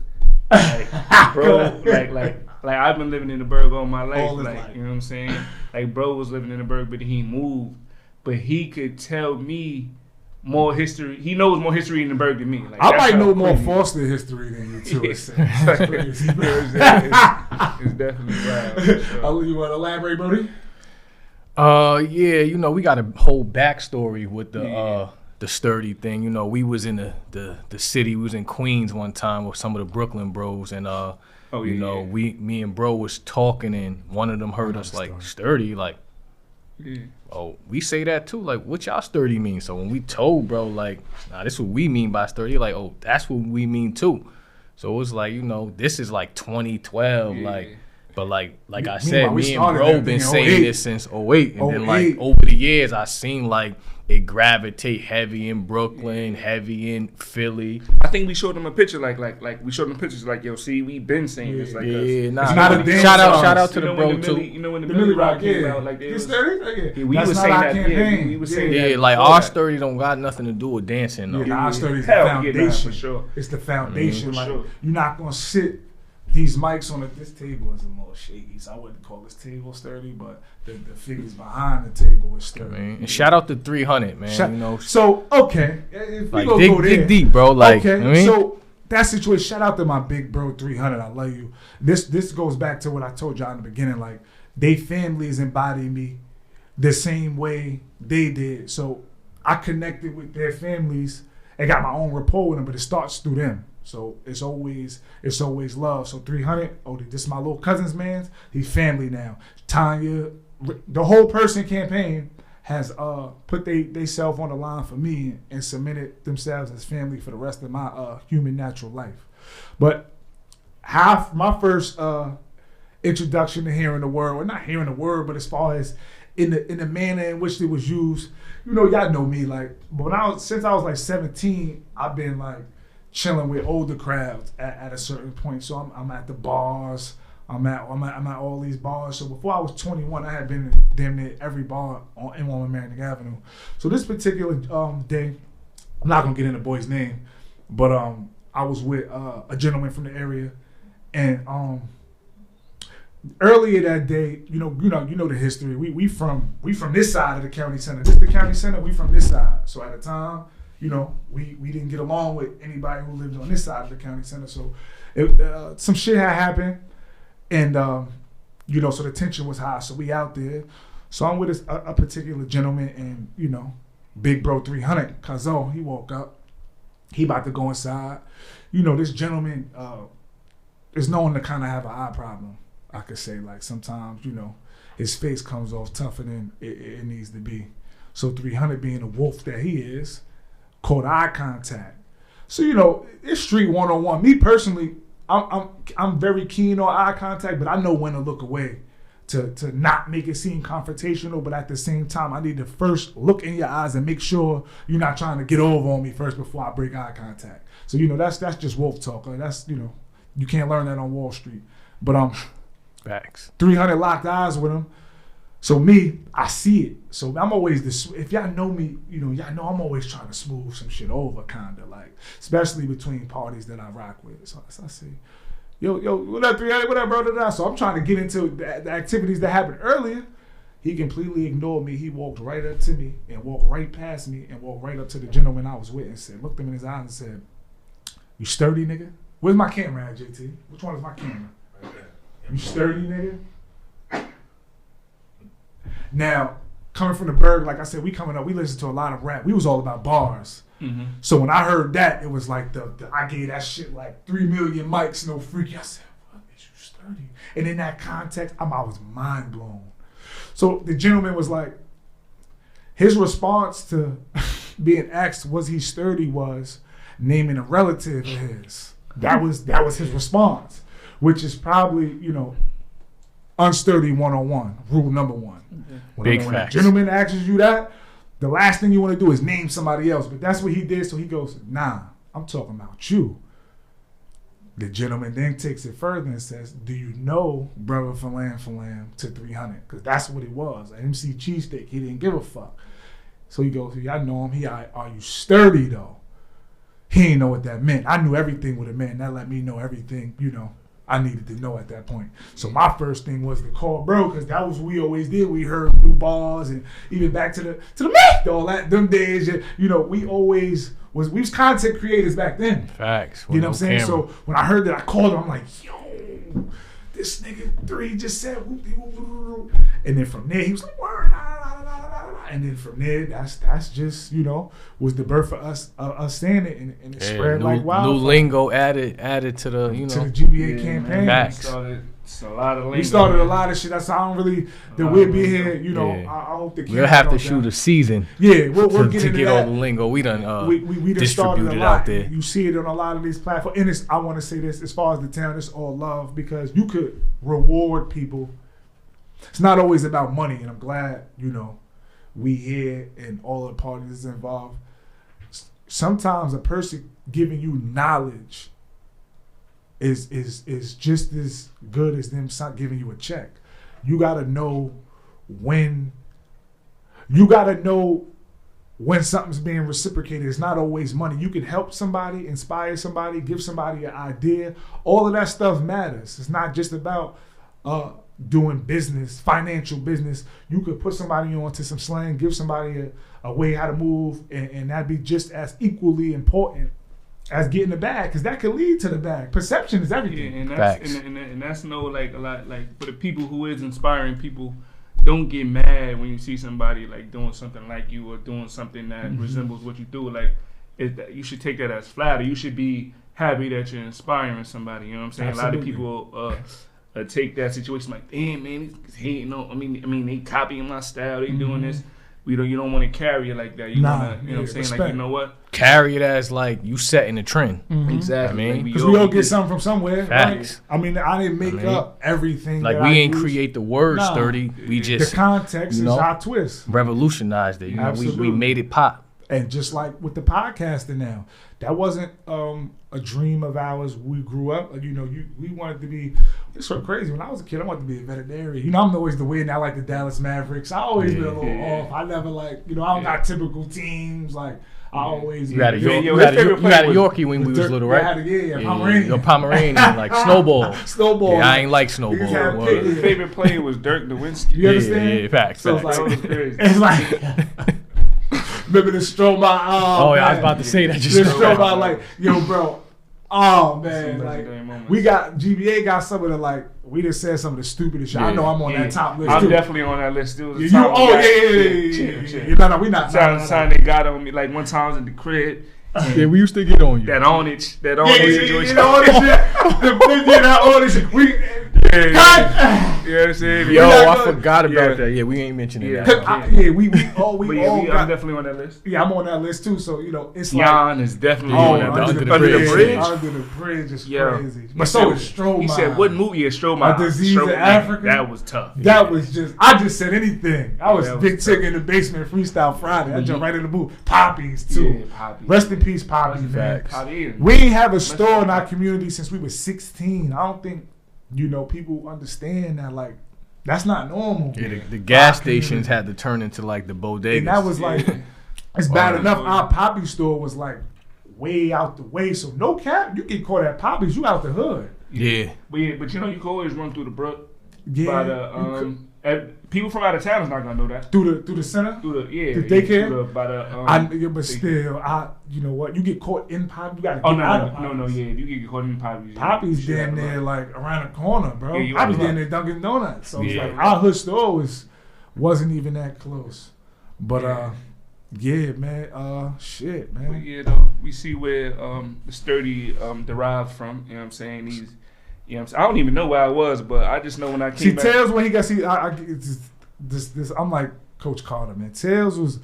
bro, like I've been living in the Burg all my life. Life. You know what I'm saying? Like bro was living in the Burg, but he moved, but he could tell me. More history. He knows more history in the Burg than me. Like, I might know more Foster history than you too. It's crazy. It's definitely wild. Sure. You want to elaborate, Brody? Yeah. We got a whole backstory with the sturdy thing. We was in the city. We was in Queens one time with some of the Brooklyn bros, and me and bro was talking, and one of them heard us like sturdy, like. Yeah. Oh, we say that too. Like, what y'all sturdy mean? So when we told bro, like, this is what we mean by sturdy. Like, oh, that's what we mean too. So it was like, this is like 2012. Yeah. Like, but like I said, me and bro been saying this since 08. And then like over the years, I seen like it gravitate heavy in Brooklyn, heavy in Philly. I think we showed them a picture, like we showed them pictures, like yo, see, we been saying this, like it's not a shout out to the bro too. When the Millie Rock came out, like we were saying that. We were saying that. Like our sturdy don't got nothing to do with dancing though. Our sturdy is the foundation. For sure. It's the foundation. Like you're not gonna sit. These mics on this table is a little shaky, so I wouldn't call this table sturdy, but the figures behind the table is sturdy. And shout out to 300, man. So okay, if like dig deep, bro. Like okay, so that situation. Shout out to my big bro 300. I love you. This goes back to what I told y'all in the beginning. Like they families embody me the same way they did. So I connected with their families and got my own rapport with them, but it starts through them. So it's always love. So 300, this is my little cousin's man's. He's family now. Tanya, the whole person campaign has put they self on the line for me and cemented themselves as family for the rest of my human natural life. But my first introduction to hearing the word, or not hearing the word, but as far as in the manner in which it was used, y'all know me. Like, but since I was like 17, I've been like chilling with older crowds at a certain point. So I'm at the bars. I'm at all these bars. So before I was 21, I had been in damn near every bar in Merrick Avenue. So this particular day, I'm not gonna get into the boy's name, but I was with a gentleman from the area, and earlier that day, you know the history. We from this side of the county center. This is the county center. We from this side. So at the time, you know, we didn't get along with anybody who lived on this side of the county center. So some shit had happened, and you know, so the tension was high. So we out there. So I'm with a particular gentleman, and you know, Big Bro 300, Kazo, he woke up. He about to go inside. You know, this gentleman is known to kind of have an eye problem. I could say, like, sometimes, you know, his face comes off tougher than it needs to be. So 300, being the wolf that he is, caught eye contact. So, you know, it's street 101. Me personally, I'm very keen on eye contact, but I know when to look away to not make it seem confrontational. But at the same time, I need to first look in your eyes and make sure you're not trying to get over on me first before I break eye contact. So, you know, that's just wolf talk. That's, you know, you can't learn that on Wall Street. But Facts. 300 locked eyes with him. So me, I see it. So I'm always if y'all know me, you know, y'all know I'm always trying to smooth some shit over, kind of like, especially between parties that I rock with. So I see, yo, what up, 300? What up, bro? So I'm trying to get into the activities that happened earlier. He completely ignored me. He walked right up to me and walked right past me and walked right up to the gentleman I was with and said, looked him in his eyes and said, "You sturdy, nigga? Where's my camera at, JT? Which one is my camera? Right there. You sturdy, nigga?" Now, coming from the Berg, like I said, we listen to a lot of rap. We was all about bars. Mm-hmm. So when I heard that, it was like I gave that shit like 3 million mics, no freaky. I said, "What is you sturdy?" And in that context, I was mind blown. So the gentleman was like, his response to being asked was he sturdy was naming a relative of his. That was his response, which is probably, you know, unsturdy 101, rule number 1. When a gentleman asks you that, the last thing you want to do is name somebody else. But that's what he did. So he goes, "Nah, I'm talking about you." The gentleman then takes it further and says, "Do you know Brother Falam to 300? Because that's what it was. An MC Cheesesteak. He didn't give a fuck. So he goes, "Yeah, I know him. Are you sturdy though?" He didn't know what that meant. I knew everything what it meant. That let me know everything, you know, I needed to know at that point. So my first thing was to call bro, because that was what we always did. We heard new bars, and even back to the Mac, all that, them days, you know, we was content creators back then. Facts. You know what I'm saying? Camera. So when I heard that, I called him, I'm like, yo, this nigga 3 just said whoop-de-whoop. And then from there, he was like, word, and then from there, that's just, you know, was the birth of us saying it, and it spread like wild. New lingo added to the, you know, to the GBA campaign. Facts. A lot of lingo. We started a lot of shit. That's how I don't really that we'll be here. You know, I hope the we'll have to shoot a season. Yeah, we'll get to into get that. all the lingo. We done we distributed started a it lot. out there. You see it on a lot of these platforms. And I want to say this, as far as the town, it's all love, because you could reward people. It's not always about money, and I'm glad, you know, we here and all the parties involved. Sometimes a person giving you knowledge is just as good as them giving you a check. You gotta know when something's being reciprocated. It's not always money. You can help somebody, inspire somebody, give somebody an idea. All of that stuff matters. It's not just about doing business, financial business. You could put somebody onto some slang, give somebody a way how to move, and that'd be just as equally important as getting the bag, because that could lead to the bag. Perception is everything. Yeah, and that's no, like, a lot, like, for the people who is inspiring people, don't get mad when you see somebody like doing something like you or doing something that resembles what you do. Like, you should take that as flatter. You should be happy that you're inspiring somebody. You know what I'm saying? Absolutely. A lot of people take that situation like, damn, man, he's hating on. I mean, they copying my style. They doing this. You don't want to carry it like that. You want to, you know what I'm saying? Respect. Like, you know what? Carry it as like you setting the trend. Exactly. I mean, because we all get something from somewhere. Facts. Right? I mean, I didn't make up everything. Like, we ain't create the word sturdy. We just, the context is our twist. Revolutionized it. You know, we made it pop. And just like with the podcasting now, that wasn't a dream of ours. We grew up, you know, we wanted to be. It's so crazy. When I was a kid, I wanted to be a veterinarian. You know, I'm always the way now, like the Dallas Mavericks. I always been a little off. I never like, you know, I don't got typical teams. Like I always. You had a Yorkie when we was little, right? Pomeranian. Your Pomeranian, like Snowball. Snowball. Yeah, I ain't like Snowball. His favorite player was Dirk Nowitzki. You understand? Yeah, facts. So it's like. Remember the stroke my oh yeah, I was about to say that. Just the stroke my like, yo, bro. Oh man, like we got GBA got some of the like we just said some of the stupidest shit. I know I'm on that top list. I'm too. definitely on that list too. Yeah. No, we not. Time they got on me. Like one time I was in the crib. Yeah, we used to get on you. That on it situation. That on it shit. We. Yo, I forgot about that. Yeah, we ain't mentioning that. I'm definitely on that list. Yeah, I'm on that list too. So you know, it's Jan is definitely on that list. Under the bridge. Under the bridge is crazy. But so is Stromae. He said, "What movie is Stromae?" A Disease in Africa. That was tough. That was just. I just said anything. I was Big Tick in the basement freestyle Friday. I jumped right in the booth. Poppies too. Rest in peace, Poppy. Man. We ain't have a store in our community since we were 16. I don't think. You know, people understand that, like, that's not normal. Yeah, the gas stations had to turn into, like, the bodegas. And that was, like, it's bad enough our Poppy store was, like, way out the way. So, no cap, you get caught at Poppy's, you out the hood. Yeah. But you know, you can always run through the brook. Yeah. By the, people from out of town is not going to know that. Through the center? The daycare? But still, you know what? You get caught in Poppy, you got to get out of Poppy's. You get caught in Poppy's. Poppy's damn near, like, around the corner, bro. Yeah, Poppy's damn near Dunkin' Donuts. So, it's like, our hood store wasn't even that close. But, yeah, man. Shit, man. But yeah, though, we see where the Sturdy derived from. You know what I'm saying? You know what I'm saying? I don't even know where I was, but I just know when I came back. Tails when he got I'm like Coach Carter, man. Tails was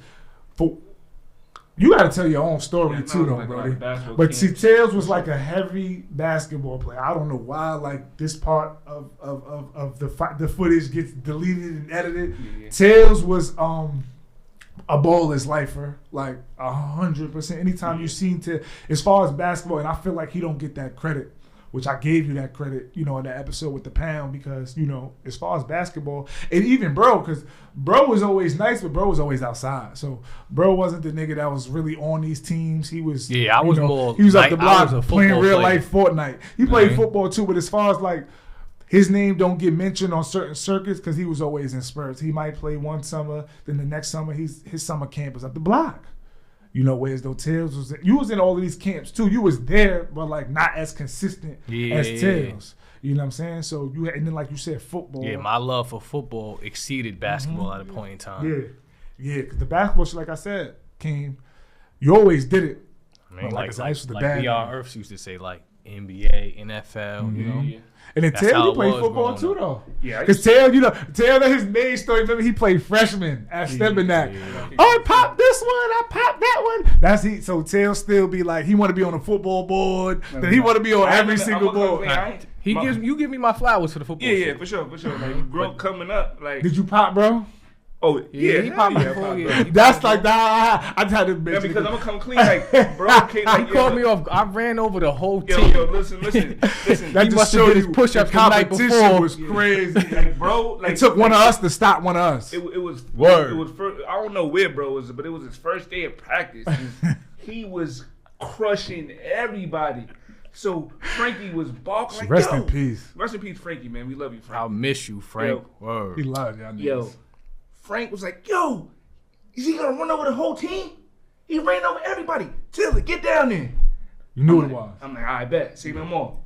you got to tell your own story too, though, brody. But see, Tails was like a heavy basketball player. I don't know why. Like this part of the footage gets deleted and edited. Yeah. Tails was a ballless lifer, like 100%. Anytime you seen Tails, as far as basketball, and I feel like he don't get that credit. Which I gave you that credit, you know, in that episode with the pound because, you know, as far as basketball, and even bro, because bro was always nice, but bro was always outside. So bro wasn't the nigga that was really on these teams. He was, he was up the block playing real life Fortnite. He played football too, but as far as like his name don't get mentioned on certain circuits because he was always in spurts. He might play one summer, then the next summer his summer camp was up the block. You know, whereas though Tails was, you was in all of these camps too. You was there, but like not as consistent as Tails. You know what I'm saying? So and then like you said, football. Yeah, my love for football exceeded basketball at a point in time. Yeah, because the basketball shit, like I said, came. You always did it. I mean, like B.R. Earths used to say, like NBA, NFL. You know. Yeah. And then Tail, he played football too, though. Yeah. Because Tail, his main story, remember, he played freshman at Stembenak. Yeah. Oh, I popped this one, I popped that one. So Tail still be like, he want to be on a football board, then he want to be on every single board. You give me my flowers for the football. Yeah, for sure. Like, growth coming up. Like, did you pop, bro? Oh, yeah, he popped before. That's like that. I just had to mention. Yeah, because I'm gonna come clean. Like, bro, he called me off. I ran over the whole team. Yo, listen. That he must have did his push-ups the night before. Was crazy. Like, bro, like, it took one of us to stop one of us. It was word. It was first, I don't know where bro was, but it was his first day of practice. He was crushing everybody. So Frankie was balking. Like, rest in peace. Rest in peace, Frankie, man. We love you, Frank. I'll miss you, Frank. Word. He loved y'all. Yo. Frank was like, yo, is he going to run over the whole team? He ran over everybody. Tilly, get down there. You knew it was. I'm like, I bet. Say no more.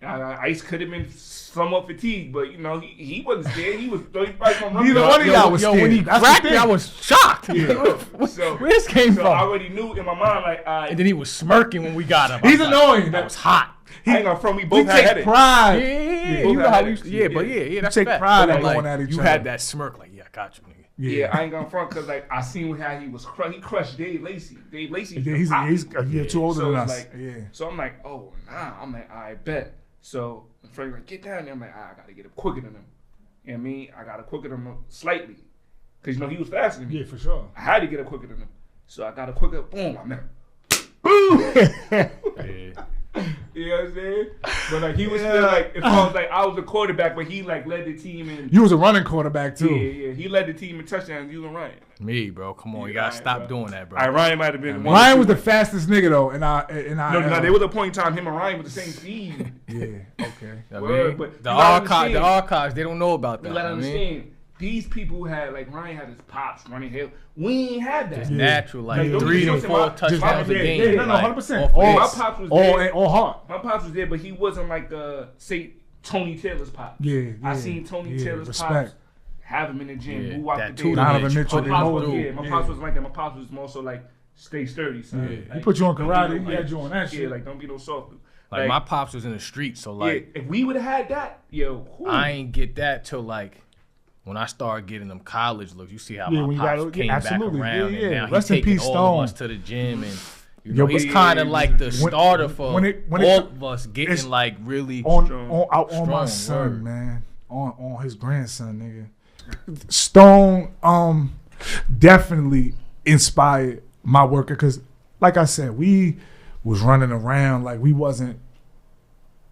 Ice could have been somewhat fatigued, but, you know, he wasn't scared. He was 35 from running. Neither one of y'all was scared. When he cracked me, I was shocked. Yeah. Where this came from? I already knew in my mind, like, and then he was smirking when we got him. He's annoying. That was hot. I ain't gonna front. We both had it. Pride. Yeah. You know how we used to, that's take pride in going at each other. You had that smirk, like, yeah, I got you, nigga. Yeah, I ain't gonna front because like I seen how he was. He crushed Dave Lacey. Dave Lacey. He's too older than us. Like, so I'm like, oh nah. I'm like, I bet. So Frank like, get down there. I'm like, I gotta get up quicker than him. You know what I mean? I gotta quicker than him slightly, because you know he was faster than me. Yeah, for sure. I had to get up quicker than him. So I got a quicker boom. I met him. Boom. Yeah. You know what I'm saying? But like he was still like, if I was like, I was a quarterback, but he like led the team in. You was a running quarterback too. Yeah. He led the team in touchdowns. You and Ryan. Me, bro. Come on, you gotta stop doing that, bro. Ryan might have been. Ryan was the fastest nigga though, and no. There was a point in time him and Ryan were the same speed. Yeah. Okay. But the archives, they don't know about that. You gotta understand. These people had, like, Ryan had his pops running hill. We ain't had that. It's natural, like 3 to 4 touchdowns a game. Yeah, no, 100%. My pops was there. All hard. My pops was there, but he wasn't like, say, Tony Taylor's pop. Yeah. I seen Tony Taylor's pops have him in the gym. Yeah, who walked that the day. Donovan Mitchell. My pops wasn't like that. My pops was more so like, stay sturdy, son. Yeah. Like, he put you on karate. He had you on that shit. Yeah, like, don't be no soft. Like, my pops was in the street, so, like. Yeah, if we would have had that, I ain't get that till, like. When I started getting them college looks, you see how my pops came back around, and now he's taking all of us to the gym, and you know he's kind of like the starter for all of us getting like really on my son, man, on his grandson, nigga. Stone definitely inspired my work because, like I said, we was running around like we wasn't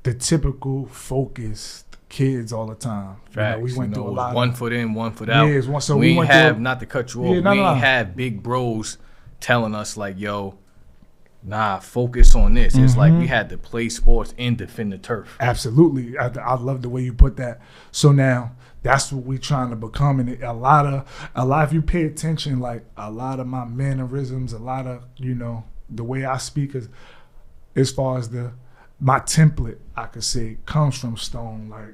the typical focused kids all the time. Facts. We went through a lot. 1 foot in, 1 foot out. Yeah, so we ain't have, not to cut you off, we ain't have big bros telling us like, yo, nah, focus on this. It's like we had to play sports and defend the turf. Absolutely. I love the way you put that. So now that's what we trying to become. And a lot if you pay attention, like a lot of my mannerisms, a lot of, you know, the way I speak is as far as my template, I could say, comes from Stone. Like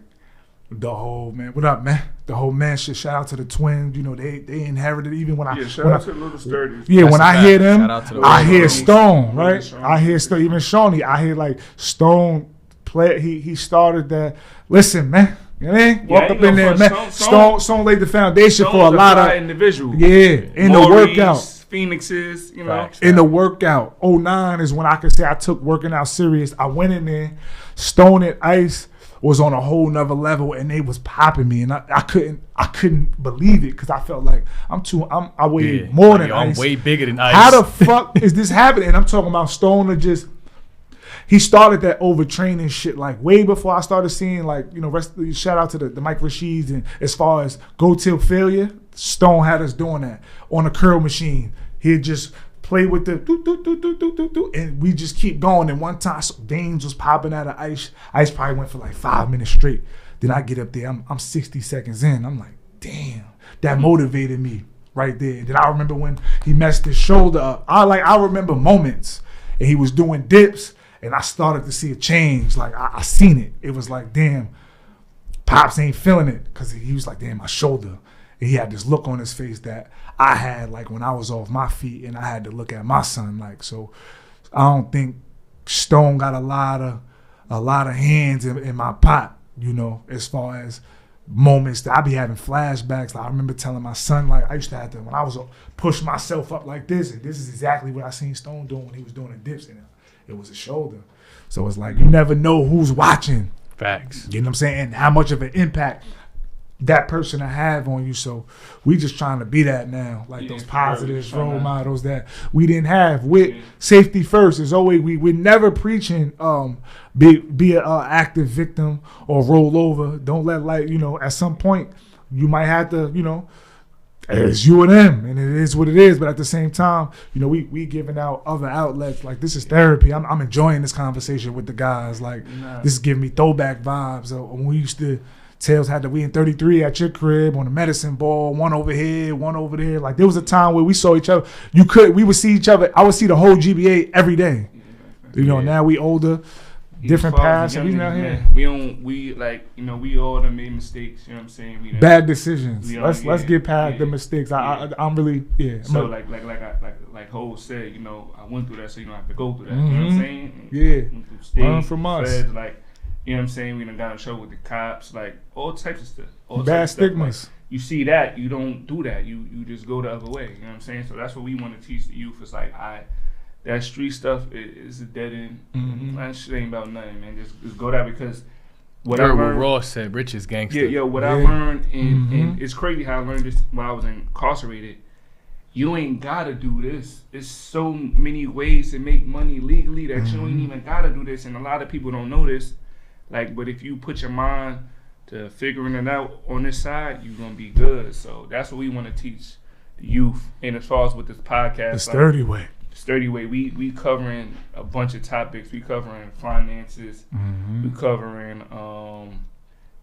the whole man, what up, man? The whole man shit. Shout out to the twins. You know, they inherited it even when I. Yeah, shout out to the little sturdy. Yeah, when I hear them, I hear Stone, right? I hear Stone. Even Shawnee, I hear like Stone play. He started that. Listen, man. You know what I mean? Walk up in there, man. Stone laid the foundation for a lot of individuals. Yeah, in the workout. Phoenixes, you know. In the workout, 09 is when I could say I took working out serious. I went in there, Stone and Ice was on a whole nother level, and they was popping me, and I couldn't believe it because I felt like I weigh more than Ice. I'm way bigger than Ice. How the fuck is this happening? And I'm talking about Stone he started that overtraining shit like way before I started seeing like, you know, shout out to the Mike Rasheeds, and as far as go till failure, Stone had us doing that on a curl machine. He'd just play with the do, and we just keep going. And one time, Dames was popping out of Ice. Ice probably went for like 5 minutes straight. Then I get up there, I'm 60 seconds in. I'm like, damn, that motivated me right there. Then I remember when he messed his shoulder up. I remember moments, and he was doing dips, and I started to see a change. Like I seen it. It was like, damn, Pops ain't feeling it, because he was like, damn, my shoulder. And he had this look on his face that I had like when I was off my feet, and I had to look at my son like. So I don't think Stone got a lot of hands in my pot, you know, as far as moments that I be having flashbacks. Like I remember telling my son, like I used to have to, when I was push myself up like this, and this is exactly what I seen Stone doing when he was doing the dips, and it was a shoulder. So it's like you never know who's watching. Facts. You know what I'm saying? And how much of an impact that person to have on you. So we just trying to be that now, like those positive role models that we didn't have. With safety first is always we're never preaching be an active victim or roll over. Don't let, like, you know, at some point you might have to, you know, it's you and them, and it is what it is. But at the same time, you know, we giving out other outlets. Like this is therapy. I'm enjoying this conversation with the guys. Like this is giving me throwback vibes. When we used to. Tails had we in 33 at your crib on the medicine ball, one over here, one over there. Like there was a time where we saw each other. We would see each other. I would see the whole GBA every day. You know, now we older, different paths. And we out here. We like, you know, we all done made mistakes. You know what I'm saying? Bad decisions. Let's get past the mistakes. I'm really So like Ho said, you know, I went through that, so you don't have to go through that. You know what I'm saying? Yeah. Learn from us. Like, you know what I'm saying? We done got in trouble with the cops, like all types of stuff. Bad stigmas. Like, you see that, you don't do that. You just go the other way. You know what I'm saying? So that's what we want to teach the youth. It's like, that street stuff is a dead end. That shit ain't about nothing, man. Just go there, because what I learned. Ross said, Rich is gangster. What I learned, and it's crazy how I learned this while I was incarcerated. you ain't gotta do this. There's so many ways to make money legally that you ain't even gotta do this. And a lot of people don't know this. Like, but if you put your mind to figuring it out on this side, you're gonna be good. So that's what we want to teach the youth. And as far as with this podcast, The Sturdy Way. The Sturdy Way, we covering a bunch of topics. We covering finances. We covering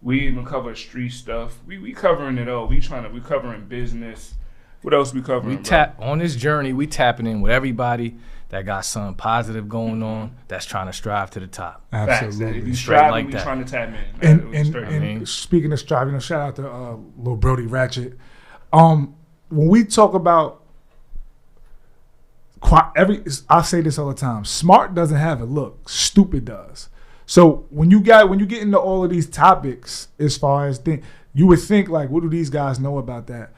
we even cover street stuff. We covering it all. We covering business. What else we covering? On this journey, we tapping in with everybody that got something positive going on, that's trying to strive to the top. Absolutely. If you striving, we trying to tap in. And speaking of striving, shout out to Lil Brody Ratchet. When we talk about I say this all the time. Smart doesn't have a look. Stupid does. So when you get into all of these topics, as far as you would think like, what do these guys know about that?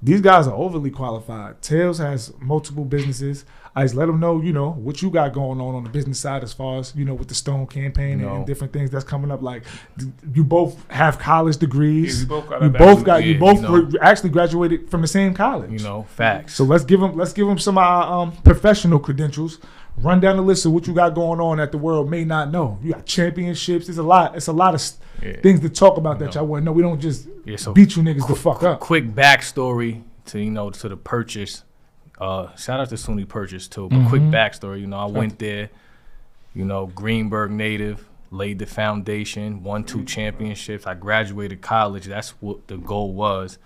These guys are overly qualified. Tails has multiple businesses. I just let them know, what you got going on the business side as far as, with the Stone campaign and different things that's coming up. Like, you both have college degrees. Yeah, you both were actually graduated from the same college. Facts. So let's give them some professional credentials. Run down the list of what you got going on that the world may not know. You got championships. It's a lot of things to talk about that y'all want to know. We don't just beat you niggas the fuck up. Quick backstory to to the purchase. Shout out to SUNY Purchase too. But quick backstory. I went there. Greenburgh native, laid the foundation, won 2 championships. I graduated college. That's what the goal was.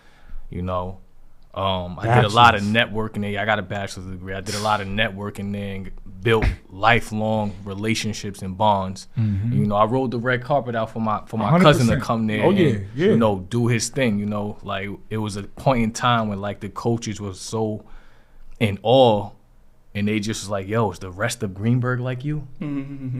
I did a lot of networking there. I got a bachelor's degree. I did a lot of networking there and built lifelong relationships and bonds. I rolled the red carpet out for my 100%. Cousin to come there and do his thing. Like it was a point in time when like the coaches was so in awe, and they just was like, "Yo, is the rest of Greenburgh like you?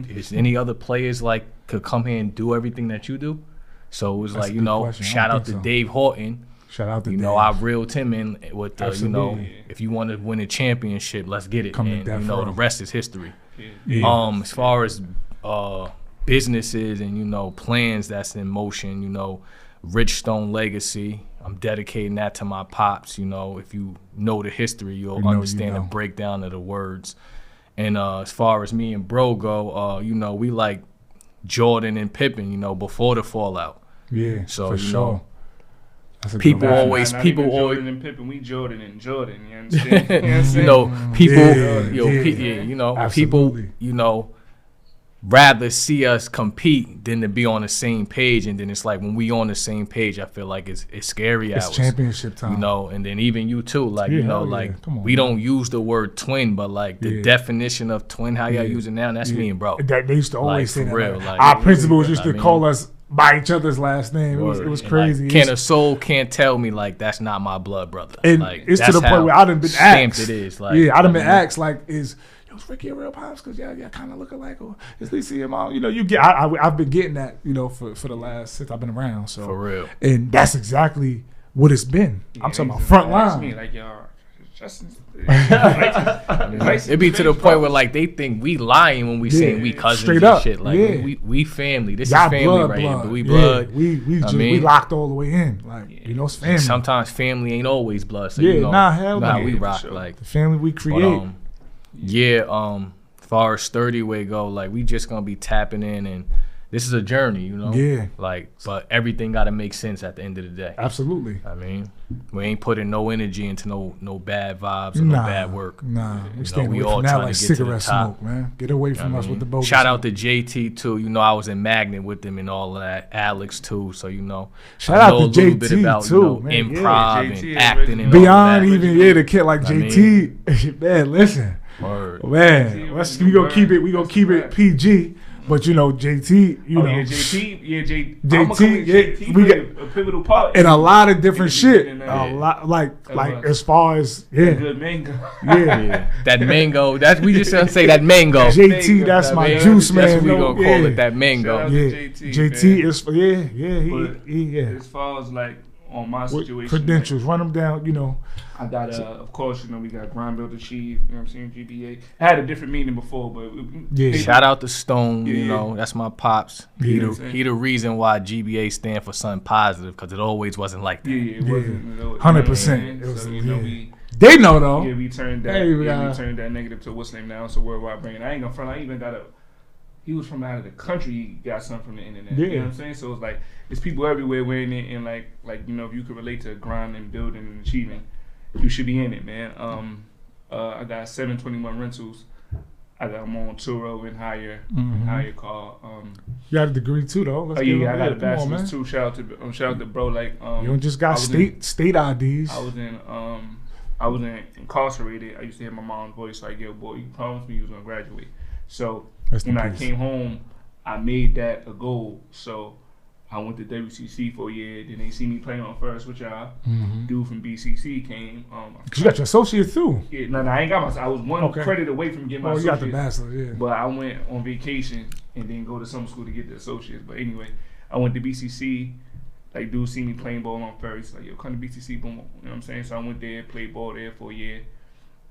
Is any other players like could come here and do everything that you do?" So it was That's like shout out to Dave Horton. Shout out to Dave. I reeled him in with the, if you want to win a championship, let's get it. And the rest is history. As far as businesses and plans that's in motion, Rich Stone Legacy, I'm dedicating that to my pops. If you know the history, you'll understand the breakdown of the words. And as far as me and bro go, we like Jordan and Pippen, before the fallout. Yeah, so for sure. People always Jordan and Pippen, we Jordan and Jordan. You understand? People rather see us compete than to be on the same page. And then it's like when we on the same page, I feel like it's scary. It's championship time. And then even you too, like we don't use the word twin, but like the definition of twin, how y'all use it now, that's me and bro. They used to always say that. Real, our principals used to call us by each other's last name. It was crazy. Like, a soul can't tell me like that's not my blood brother. And it's to the point where I done been asked. It is. Like, I done been asked like, is Ricky a real pops? Because y'all kind of look alike, or is Lisa your mom? You get. I've been getting that for the last since I've been around. So for real, and that's exactly what it's been. I'm talking about front line. Me like y'all. It be to the point where like they think we lying when we saying we cousins straight up. And shit. Like we family. This y'all is family blood, right blood. here. But we blood. We locked all the way in. Like it's family. Sometimes family ain't always blood. So hell no. We rock sure. like the family we create. But, far as Sturdy Way go, like we just gonna be tapping in, and this is a journey, Like, but everything gotta make sense at the end of the day. Absolutely. I mean, we ain't putting no energy into no bad vibes or no bad work. Nah, we staying away from that like cigarette smoke, man. Get away from us with the bogus. Shout out to JT too. I was in Magnet with them and all of that. Alex too. So shout out to JT bit about, too, man. Improv and acting and beyond all that. even the kid like JT. Man, listen. Word. Man, we gonna keep it PG. But JT, JT, we got a pivotal part in a lot of different shit. A lot, like as far as good mango. That mango. That's we just gonna say that mango. JT, that's my juice man. That's what we gonna call it. That mango. JT is As far as like on my situation, credentials, run them down. I got of course, we got Grind Build Achieve, what I'm saying, GBA. I had a different meaning before, but shout out to Stone, that's my pops. He the reason why GBA stand for something positive, because it always wasn't like that. It wasn't 100%. So They know though. Yeah, we turned that. We turned that negative to what's name now. It's a worldwide brand. I ain't gonna front. I even got a. He was from out of the country. He got something from the internet. Yeah. You know what I'm saying? So it's like it's people everywhere wearing it, and like you know, if you could relate to grind and building and achieving, you should be in it, man. I got 721 rentals. I'm on Turo and hire car. You got a degree too, though. I got a bachelor's too. Shout out to bro. Like you don't just got state IDs. I was incarcerated. I used to hear my mom's voice like, "Yo, boy, you promised me you was gonna graduate." So when I came home, I made that a goal. So I went to WCC for a year. Then they see me playing on first with y'all. Dude from BCC came. You got your associate too. Yeah, no, I ain't got my. I was one credit away from getting my associate. You got the bachelor, yeah. But I went on vacation and then go to summer school to get the associates. But anyway, I went to BCC. Like, dude see me playing ball on first. Like, yo, come to BCC, boom. You know what I'm saying? So I went there, played ball there for a year.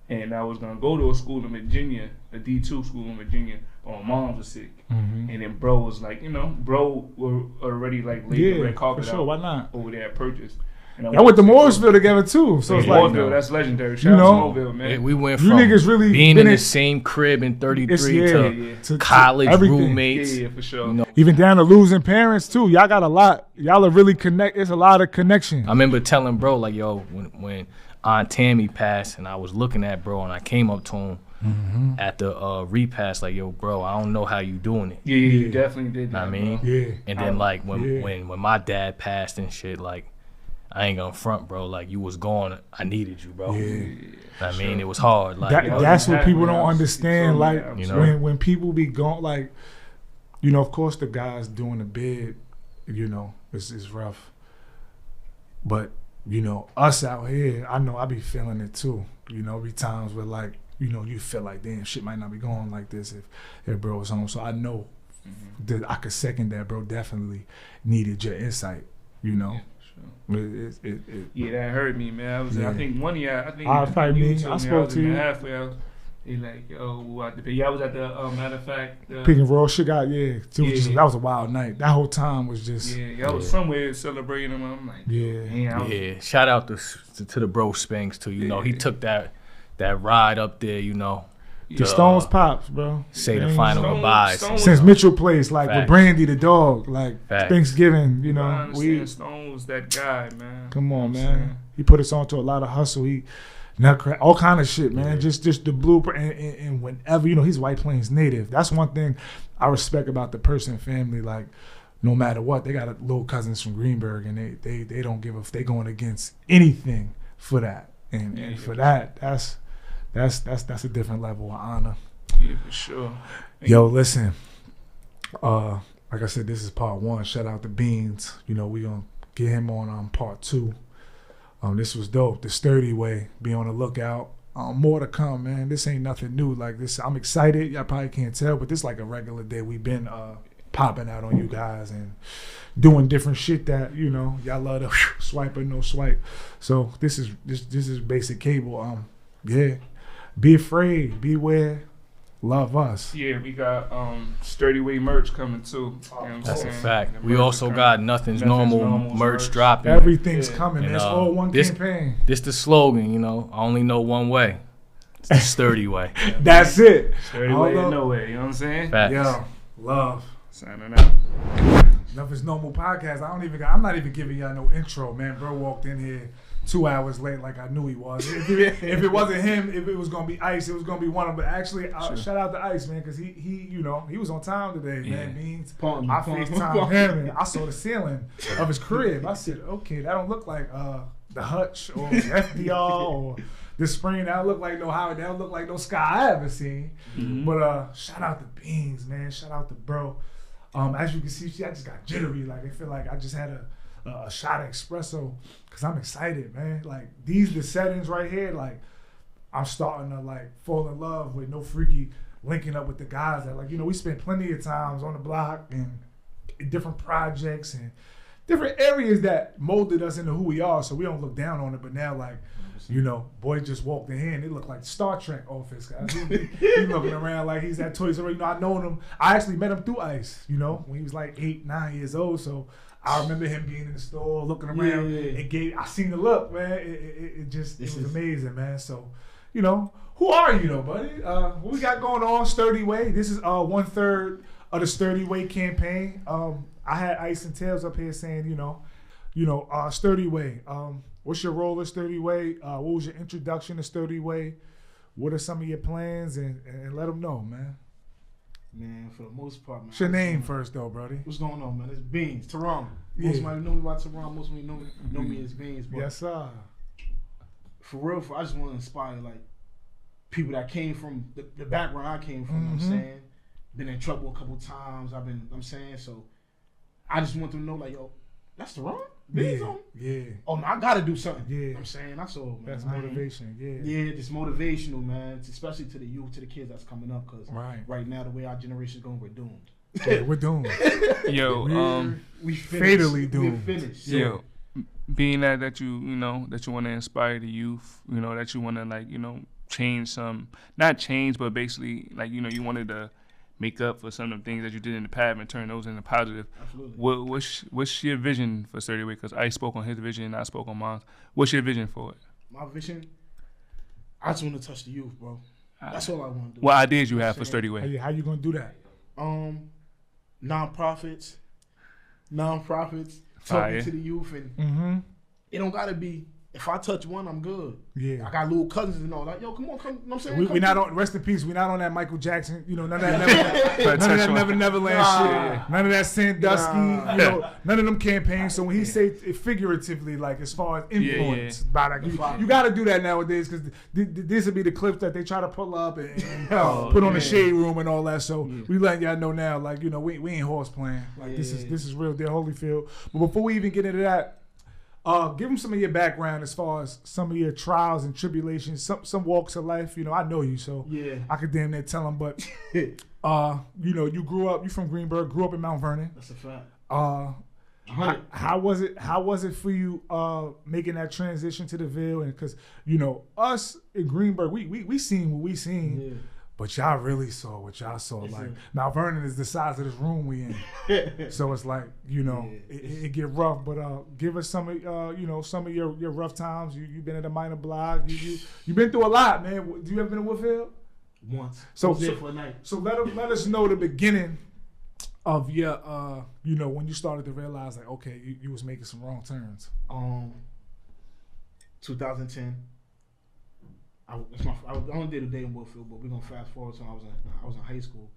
And I was going to go to a school in Virginia, a D2 school in Virginia, but my mom was sick. And then bro was like, you know, bro were already like laid the red carpet out why not? over there at Purchase. And I went to Mooresville together too. So it's like, Mooresville, that's legendary. Shout out to Mooresville, man. Yeah, we went you from niggas really being in the same crib in 33 to college roommates. Yeah, for sure. You know? Even down to losing parents too. Y'all got a lot. Y'all are really connect. It's a lot of connection. I remember telling bro, like, yo, when Aunt Tammy passed and I was looking at bro and I came up to him at the repast, like, yo, bro, I don't know how you doing it. Yeah, you definitely did that. I mean, and then like when my dad passed and shit, like, I ain't gonna front, bro. Like, you was gone, I needed you, bro. I mean, it was hard. Like, that's what people don't understand. Like, you know, when people be gone, like, you know, of course the guys doing the bid, you know, it's rough. But you know, us out here, I know I be feeling it too. You know, be times where like, you know, you feel like, damn, shit might not be going like this if bro was home. So I know that I could second that, bro. Definitely needed your insight. You know. Yeah, that hurt me, man. I think one year, I spoke to you. Halfway, he like, yo, I was at the matter of fact, Pick and roll shit out, that was a wild night. That whole time was just I was somewhere celebrating him. I'm like, Shout out to the bro Spanks too. You know, he took that ride up there. You know, the Stones pops, bro. Say the final goodbyes since Mitchell Place, like with Brandy the dog, like Thanksgiving. You know, Stone was that guy, man. Come on, man. He put us on to a lot of hustle. He all kind of shit, man. Just the blueprint, and whenever, you know, he's White Plains native. That's one thing I respect about the Person family. Like, no matter what, they got little cousins from Greenburgh, and they don't give a. They going against anything for that, and for that, that's a different level of honor. Yeah, for sure. Yo, listen. Like I said, this is part 1. Shout out to Beans. You know, we gonna get him on part 2. This was dope. The Sturdy Way. Be on the lookout. More to come, man. This ain't nothing new. Like this, I'm excited. Y'all probably can't tell, but this like a regular day. We've been popping out on you guys and doing different shit that, you know, y'all love to swipe or no swipe. So this is basic cable. Be afraid. Beware. Love us. Yeah, we got Sturdy Way merch coming too. You know what I'm That's saying? a fact. We also got Nothing's Normal merch dropping. Everything's coming. It's all one campaign. This the slogan, you know. I only know one way. It's the Sturdy Way. That's it. Sturdy Way, no way. You know what I'm saying? Facts. Yo, love. Signing out. Nothing's Normal podcast. I'm not even giving y'all no intro, man. Bro walked in here 2 hours late, like I knew he was. If it wasn't him, if it was gonna be Ice, it was gonna be one of them. But actually, shout out to Ice, man, because he you know, he was on time today, man. Beans. I FaceTimed him and I saw the ceiling of his crib. I said, okay, that don't look like the Hutch or FDR or the Spring. That don't look like no Howard. That don't look like no Sky I ever seen. But shout out to Beans, man. Shout out to bro. As you can see, I just got jittery. Like I feel like I just had a shot of espresso because I'm excited, man. Like the settings right here, like I'm starting to like fall in love with no freaky linking up with the guys that, like, you know, we spent plenty of times on the block and different projects and different areas that molded us into who we are. So we don't look down on it, but now like, you know, boy just walked in here and it looked like Star Trek office. He looking around like he's at Toys R Us. You know, I known him. I actually met him through Ice, you know, when he was like 8, 9 years old. So I remember him being in the store, looking around. I seen the look, man. It was amazing, man. So, you know, who are you though, buddy? What we got going on, Sturdy Way? This is 1/3 of the Sturdy Way campaign. I had Ice and Tails up here saying, Sturdy Way. What's your role at Sturdy Way? What was your introduction to Sturdy Way? What are some of your plans? And let them know, man. Man, for the most part, man. What's your name first, though, brody? What's going on, man? It's Beans, Teron. Most of know me by Teron. Most of you know me as Beans. But yes, sir. For real, I just want to inspire like people that came from the background I came from. You know what I'm saying, been in trouble a couple times. So I just want them to know, like, yo, that's Teron. Yeah. Oh, no, I gotta do something. Yeah. You know what I'm saying, that's all, man. That's motivation. Yeah, just motivational, man. Especially to the youth, to the kids that's coming up, because right now the way our generation's going, we're doomed. Yeah, we're doomed. Yo, we fatally doomed. We're finished. Yo, being that you want to inspire the youth, that you want to change some, not change, but basically you wanted to make up for some of the things that you did in the past and turn those into positive. Absolutely. What's your vision for Sturdy Way? Because I spoke on his vision and I spoke on mine. What's your vision for it? My vision, I just want to touch the youth, bro. That's all I want to do. What ideas you have for Sturdy Way? How you gonna do that? Nonprofits, talking to the youth, and it don't gotta be. If I touch one, I'm good. Yeah. I got little cousins and all that. Yo, come on. You know what I'm saying? We not on, rest in peace, we not on that Michael Jackson, none of that Neverland shit. None of that Sandusky, none of them campaigns. So when he say it figuratively, like as far as influence, you got to do that nowadays, because this would be the clips that they try to pull up and put on the shade room and all that. So we letting y'all know now, like, we ain't horse playing. Like this is real deal Holyfield. But before we even get into that, give them some of your background as far as some of your trials and tribulations, some walks of life. I know you, so I could damn near tell them. But you grew up. You from Greenburgh. Grew up in Mount Vernon. That's a fact. How was it for you making that transition to the Ville? And because us in Greenburgh, we seen what we seen. Yeah. But y'all really saw what y'all saw. Like, Mount Vernon is the size of this room we in. So it's like, it get rough. But give us some of, some of your rough times. You've been at a minor block. You've been through a lot, man. Do you ever been in Woodfield? Once. So there for a night. So let us know the beginning of your, when you started to realize, like, okay, you was making some wrong turns. 2010. I only did a day in Woodfield, but we're gonna fast forward to when I was in high school.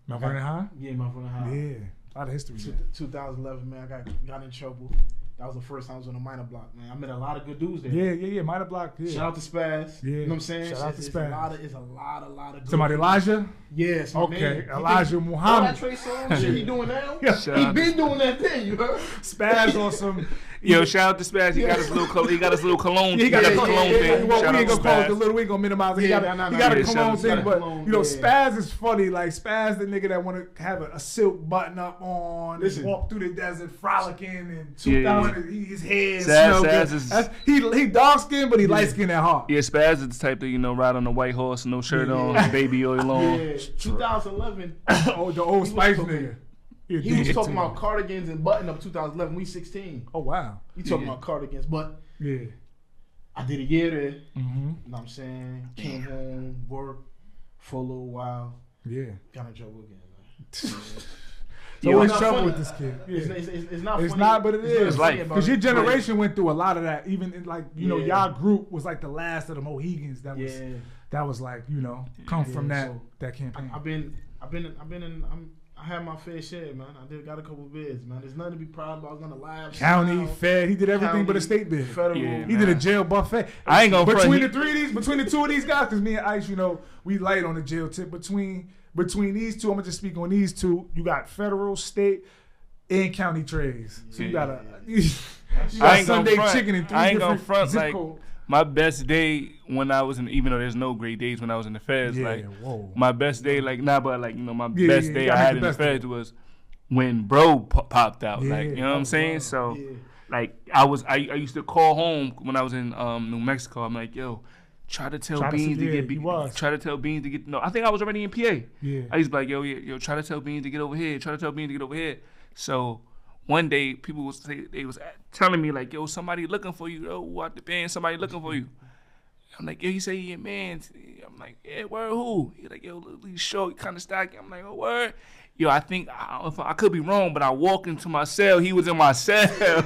Mount Vernon High? Yeah, Mount Vernon High. Yeah, a lot of history. 2011, man, I got in trouble. That was the first time I was on a minor block, man. I met a lot of good dudes there. Yeah, minor block. Yeah. Shout out to Spaz. Yeah. You know what I'm saying? Shout out to Spaz. It's a lot of good Somebody dudes. Elijah? Yes, my okay, man. Elijah Muhammad. That Trey Songz shit he doing now? Yeah. He been doing that thing, you heard? Spaz on some. Yo, shout out to Spaz. He got his little cologne. He got his cologne thing. Well, we ain't gonna call it the little. We ain't gonna minimize it. He got a cologne thing, but Spaz is funny. Like Spaz, the nigga that want to have a silk button up on, walk through the desert frolicking, and his head smell good. He dark skinned, but he light skinned at heart. Yeah, Spaz is the type that ride on a white horse, no shirt on, baby oil on. Yeah, 2011. Oh, the old Spice nigga. He was talking about cardigans and button up 2011. We 16. Oh wow. He talking about cardigans, but I did a year there. You know what I'm saying? Came home, worked for a little while. Yeah. Got in trouble again. So what's trouble with this kid? Yeah. It's not funny. It's not, but it is. Because your generation went through a lot of that. Even in y'all group was like the last of the Mohegans that was like, come from that campaign. I had my fair share, man. I got a couple bids, man. There's nothing to be proud about. I was on the live county, fed. He did everything but a state bid. Federal. Yeah, he did a jail buffet. I ain't gonna between the two of these guys, because me and Ice, we light on the jail tip. Between these two, I'm gonna just speak on these two. You got federal, state, and county trays. So you got Sunday chicken in 3 different zip codes. My best day when I was even though there's no great days when I was in the feds, my best day, my best day I had in the feds was when bro popped out, you know what I'm saying? So, I used to call home when I was in New Mexico. I'm like, yo, try to tell Beans to get. No, I think I was already in PA. Yeah. I used to be like, yo, try to tell Beans to get over here. So one day people was telling me like, yo, somebody looking for you. Yo, out the band, somebody looking for you. I'm like, yo, he say he your man. I'm like, yeah, word, who? He like, yo, he's short, kind of stocky. I'm like, oh, word. Yo, I think, I could be wrong, but I walked into my cell. He was in my cell.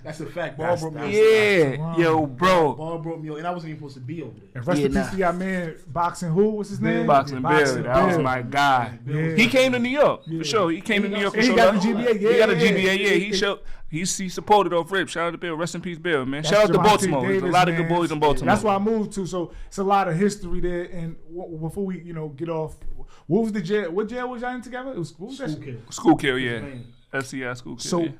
That's a fact. Ball broke me. Yeah, yo, bro. Ball broke me, and I wasn't even supposed to be over there. And rest in peace to y'all man, Boxing who? What's his name? Boxing Bill. That was my guy. Yeah. He came to New York, for sure. He came to New York for He sure. got the GBA, yeah. He got a GBA, yeah. He supported off rip. Shout out to Bill. Rest in peace, Bill, man. That's Shout out to Javante Baltimore. There's a Davis, lot of man. good boys in Baltimore. That's why I moved to. So it's a lot of history there. And before we, get off, what was the jail? What jail was y'all in together? It was School kill, yeah. FCI school kill. So, yeah.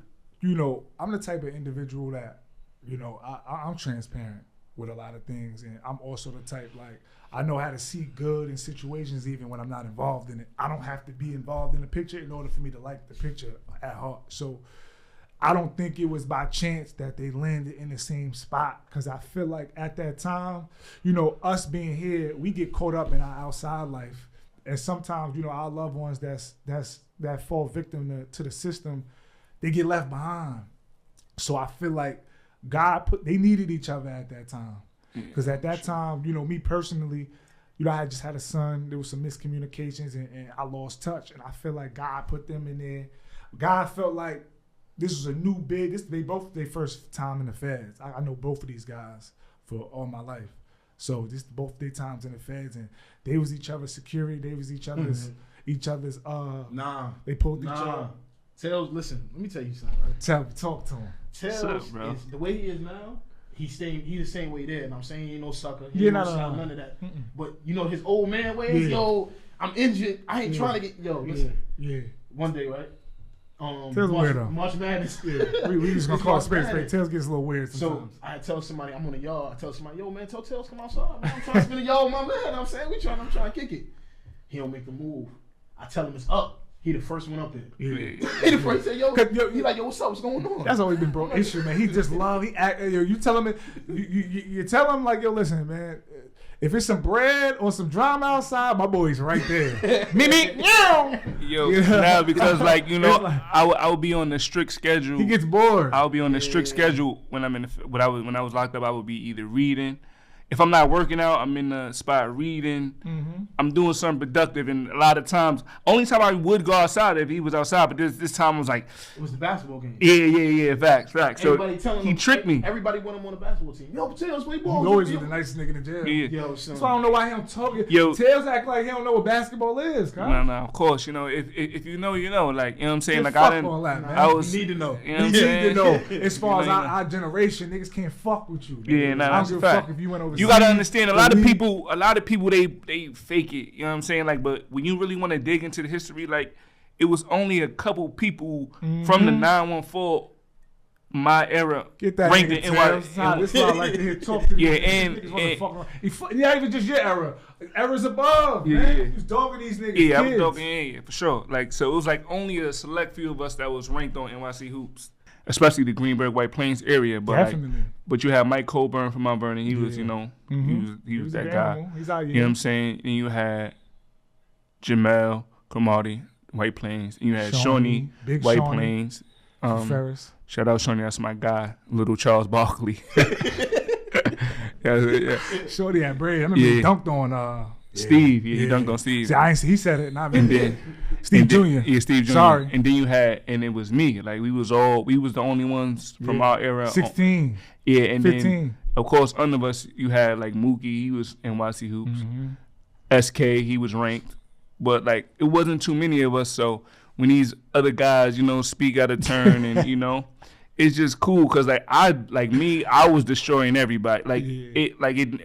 I'm the type of individual that, I'm transparent with a lot of things, and I'm also the type like I know how to see good in situations even when I'm not involved in it. I don't have to be involved in the picture in order for me to like the picture at heart. So I don't think it was by chance that they landed in the same spot, because I feel like at that time, us being here, we get caught up in our outside life, and sometimes our loved ones that fall victim to the system, they get left behind. So I feel like they needed each other at that time. Because at that time, me personally, I had just had a son. There was some miscommunications, and I lost touch. And I feel like God put them in there. God felt like this was a new big. They both their first time in the feds. I know both of these guys for all my life. So this both their times in the feds, and they was each other's security. They was each other's They pulled each other. Tails, listen. Let me tell you something. Right? Talk to him. Tails is the way he is now. He's the same way there, and I'm saying he ain't no sucker. He ain't none of that. Mm-mm. But his old man ways. Yo, I'm injured. I ain't trying to get. Yo, listen. Yeah. One day, right? Tails weird though. March Madness. we just gonna call it space. Tails gets a little weird sometimes. So I tell somebody I'm on the yard. I tell somebody, yo man, tell Tails come outside. Man, I'm trying to spin the yard with my man. I'm saying I'm trying to kick it. He don't make the move. I tell him it's up. He the first one up there. Yeah. He the first. He say, yo, he like, yo, what's up? What's going on? That's always been bro issue, man. He just love. He act. You tell him. You tell him like, yo, listen, man. If it's some bread or some drama outside, my boy's right there. me, yo. Now because I would be on the strict schedule. He gets bored. I would be on the strict schedule when I'm when I was locked up. I would be either reading. If I'm not working out, I'm in the spot reading. Mm-hmm. I'm doing something productive, and a lot of times, only time I would go outside if he was outside. But this time was like, it was the basketball game. Yeah. Facts. So he tricked me. Everybody want him on the basketball team. Yo, Tails play ball. He always was the nicest nigga in the jail. Yeah. Yo, son. So I don't know why he don't talk. Yo, Tails act like he don't know what basketball is. No. Of course, if you know, you know. Like you know what I'm saying. Like I didn't. All that, man. You need to know. You know what I'm saying? Need to know. As far as our generation, niggas can't fuck with you. Yeah, nah, I don't give a fuck if you went overseas. You gotta understand. A lot of people they fake it, you know what I'm saying? Like, but when you really want to dig into the history, like, it was only a couple people from the 914 my era get that ranked in NY. This is why I like to hear talk to yeah, not even just your era. Era's above, man. He was dogging these niggas. Yeah, I was dogging, for sure. Like, so it was like only a select few of us that was ranked on NYC hoops. Especially the Greenburgh White Plains area, but but you had Mike Colburn from Mount Vernon. He was, he was that guy. He's out here. You know what I'm saying? And you had Jamel Cromartie, White Plains. And you had Shawnee, White Plains. Ferris. Shout out Shawnee, that's my guy, little Charles Barkley. Shorty had bread. I remember he dunked on Steve. He dunked on Steve. See, he said it, not me. And then Steve Jr. Yeah, Steve Jr. Sorry. And then you had, and it was me. Like, we was the only ones from our era. 16. Yeah, and 15. then, of course, under us, you had, like, Mookie. He was NYC Hoops. Mm-hmm. SK, he was ranked. But, like, it wasn't too many of us. So, when these other guys, speak out of turn and, it's just cool because I was destroying everybody.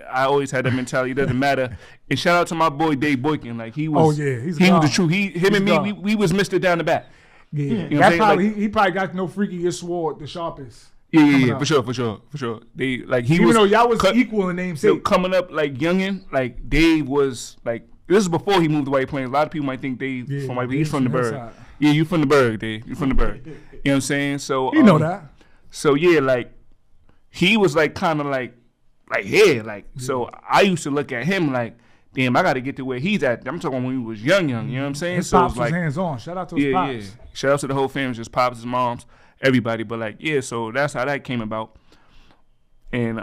I always had that mentality. It doesn't matter. And shout out to my boy Dave Boykin. Like he was, he's was the truth. Him and me, we was Mr. Down the back. Yeah, you know that's probably he probably got no freakiest sword, the sharpest. Yeah, for sure. They even though y'all was equal in namesake. Coming up like youngin, like Dave was like this is before he moved to White Plains. A lot of people might think Dave he's from the Burgh. Yeah, you from the Burgh, Dave. You from the Burgh. You know what I'm saying? So you know that. So yeah, like he was like kind of like so I used to look at him like, damn, I got to get to where he's at. I'm talking when he was young. You know what I'm saying? His so pops was like hands on. Shout out to his pops. Yeah. Shout out to the whole family, just pops, his moms. everybody. But like, yeah, so that's how that came about. And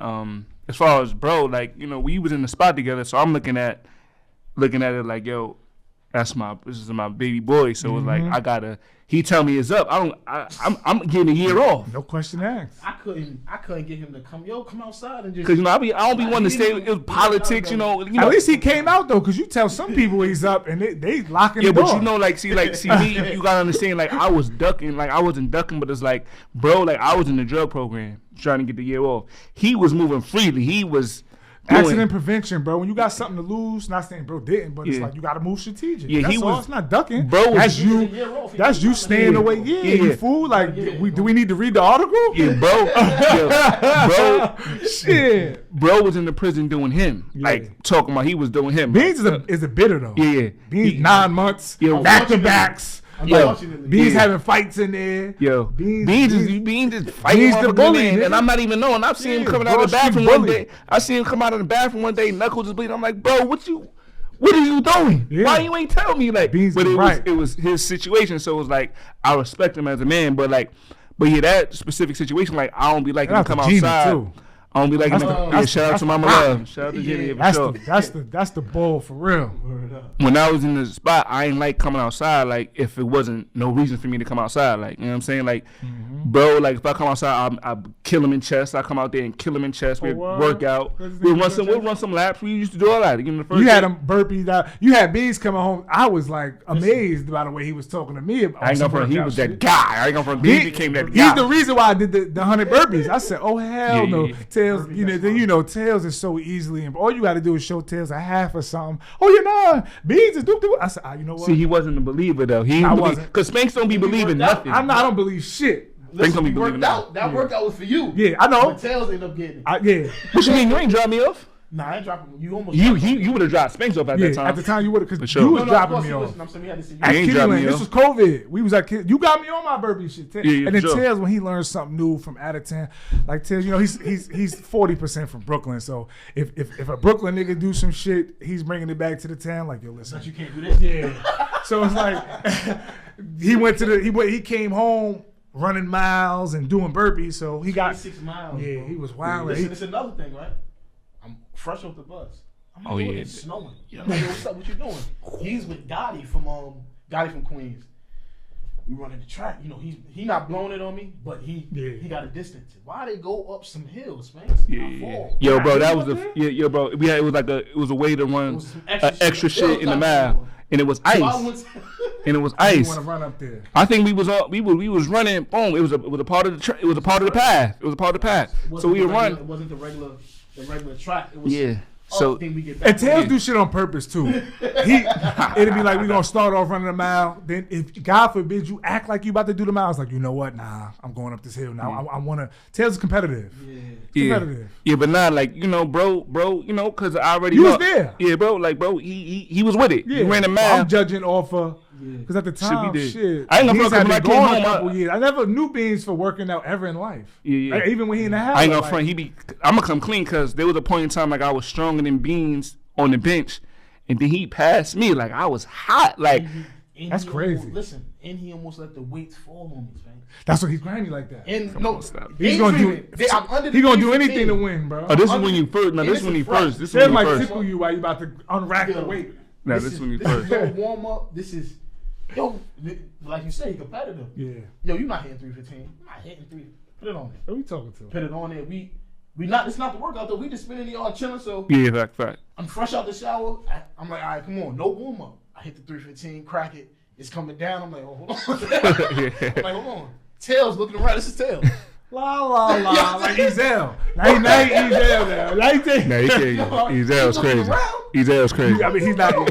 as far as bro, like, you know, we was in the spot together, so I'm looking at it like, yo, this is my baby boy. So it's like he tell me it's up. I'm getting a year off. No question asked. I couldn't get him to come outside and just. Cause you know I don't be wanting to stay. It was politics, you know. At least he came out though, cause you tell some people he's up and they locking the door. Yeah, but you know, like, see me, you gotta understand. Like, I was ducking. Like, I wasn't ducking, but it's like, bro, like I was in the drug program trying to get the year off. He was moving freely. He was. Accident prevention, bro. When you got something to lose, not saying bro didn't, but it's like you got to move strategic. Yeah, that's he all. was. It's not ducking. Bro, that's you. That's you staying away. Yeah, you fool. Like, do we need to read the article? Yeah, bro. Shit. Bro was in the prison doing him. Like, talking about he was doing him. Beans is a bitter though. Yeah. Beans 9 months. Back to backs. Beans having fights in there. Beans is fighting the bully, and I'm not even knowing. I've seen him coming out of the bathroom one day. I see him come out of the bathroom one day, knuckles is bleeding. I'm like, bro, what are you doing? Yeah. Why you ain't tell me? Like, Beans, but it was his situation, so it was like I respect him as a man, but yeah, that specific situation, like I don't be liking him to come outside. Too. I don't be like shout out to Mama Love. Shout out to Jenny. That's the ball for real. When I was in the spot, I ain't like coming outside. Like, if it wasn't no reason for me to come outside, like, you know what I'm saying? Like, bro, like if I come outside, I kill him in chest. I come out there and kill him in chest. We work out. We'll run some laps. We used to do all that. You had him burpees out. You had Beans coming home. I was like amazed by the way he was talking to me. I ain't gonna front. He was that guy. I ain't gonna front. Beans became that guy. He's the reason why I did the 100 burpees. I said, oh hell no. Tails, Tails is so easily. All you got to do is show Tails a half or something. Oh, you know, Beans is doop. I said, you know what? See, he wasn't a believer though. I wasn't, because Spanks don't be believing nothing. I don't believe shit. Spanks don't be believing nothing. That workout was for you. Yeah, I know. But Tails ended up getting it. Yeah. What you mean? You ain't drop me off? Nah, I ain't dropping you. You would have dropped Spanks off at that time. At the time you would have, because you was dropping me off. At Kittyland, this was COVID. We was at Kittyland. You got me on my burpee shit. And then Tails, when he learns something new from out of town, like Tails, you know, he's 40% from Brooklyn. So if a Brooklyn nigga do some shit, he's bringing it back to the town. Like, yo, listen, but you can't do this. Yeah. So it's like he came home running miles and doing burpees. So he got 6 miles. Yeah, he was wild. Listen, it's another thing, right? I'm fresh off the bus. I'm like, it's snowing. I'm like, yo, what's up? What you doing? He's with Gotti from Queens. We running the track. You know, he not blowing it on me, but he got a distance. Why they go up some hills, man? Yo, bro, that was bro. It was a way to run extra shit in the mile, and it was ice. And it was ice. Want to run up there? I think we was running. Boom! It was a part of the. It was a part of the path. It was a part of the path. So we were running. It wasn't the regular track. It was So and Tails do shit on purpose too. It'd be like, we gonna start off running a mile. Then if God forbid you act like you about to do the mile, it's like, you know what? Nah, I'm going up this hill now. I wanna. Tails is competitive. Competitive. Yeah, but not like, you know, bro, you know, because I already. You was there. Yeah, bro, like, bro, he was with it. Yeah. He ran a mile. I'm judging off of. Because at the time, shit, I ain't gonna front. When I came home, a couple years. I never knew Beans for working out ever in life. Yeah. Like, even when he in the house. I ain't gonna front. I'm gonna come clean, because there was a point in time like I was stronger than Beans on the bench, and then he passed me like I was hot. Like that's crazy. And he almost let the weights fall on me, man. That's what he's grinding like that. And he's gonna do anything to win, bro. Oh, this is when you first. No, this is when you first. This is when you might first. tickle you while you about to unrack the weight. No, this is when you first. This is no warm up. This is. Yo, like you say, competitive. Yeah. Yo, you not hitting 315. I'm not hitting 3. Put it on there. Who we talking to? Put it on there. We not. It's not the workout though. We just spending the yard chilling. So yeah, fact. I'm fresh out the shower. I'm like, all right, come on, no warm up. I hit the 315, crack it. It's coming down. I'm like, oh, hold on. I'm like, hold on. Tails looking around. This is Tails. La like Ezel. Now he Ezel now. Now he can't. Ezel's crazy. Ezel's crazy. I mean, he's not. I'm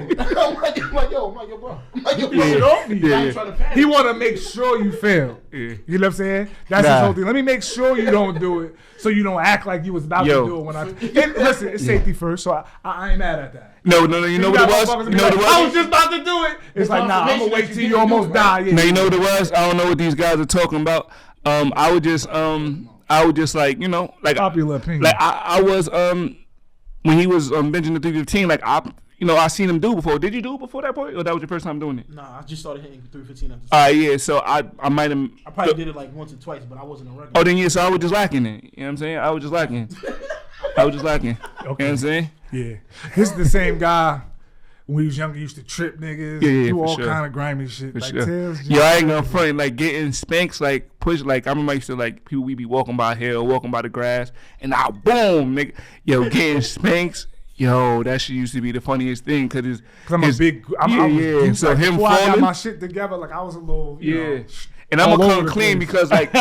like, yo, bro. I'm like, yo, bro. He want to make sure you fail. Yeah. You know what I'm saying? That's his whole thing. Let me make sure you don't do it, so you don't act like you was about to do it when I. And listen, it's safety first, so I ain't mad at that. No. You know what it was? I was just about to do it. It's like, nah, I'm gonna wait till you almost die. Now you know what it was? I don't know what these guys are talking about. I would just like, you know, like popular opinion. Like I was when he was benching the 315, like I seen him do before. Did you do it before that point, or that was your first time doing it? Nah, I just started hitting 315 after. Yeah. So I might have. I probably did it like once or twice, but I wasn't a regular. Oh, then yeah. So I was just lacking it. You know what I'm saying? I was just lacking. Okay. You know what I'm saying? Yeah. This is the same guy. When we was younger, used to trip niggas, do all kind of grimy shit. For like sure. Tails, Yo, I ain't gonna front, like getting spanks, like push, like I remember I used to like people we be walking by here, or walking by the grass, and now boom, nigga, yo, getting spanks. Yo, that shit used to be the funniest thing because I'm a big. I was, so like, him before falling, I got my shit together, like I was a little, you know, and I'm gonna all come over clean the because like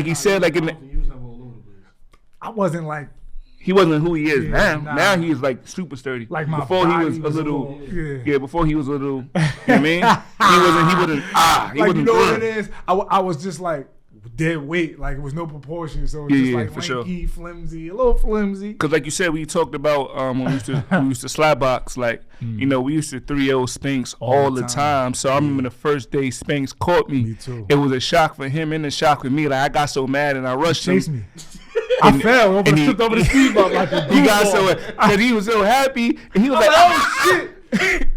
he said, like I wasn't like. He wasn't who he is now. Nah. Now he is like super sturdy. Like my before he was body a little, yeah. Before he was a little, you know what I mean? He wasn't. He like wasn't. You know what it is? I was just like dead weight. Like it was no proportion, so it was just like for lanky, flimsy, a little flimsy. Because like you said, we talked about when we used to slap box. Like we used to 3-0 Spanks all the time. So I remember the first day Spanks caught me. Me too. It was a shock for him and a shock for me. Like I got so mad and I rushed him. Chased me. I fell over the speed bump like a he got so because he was so happy and he was like, oh shit.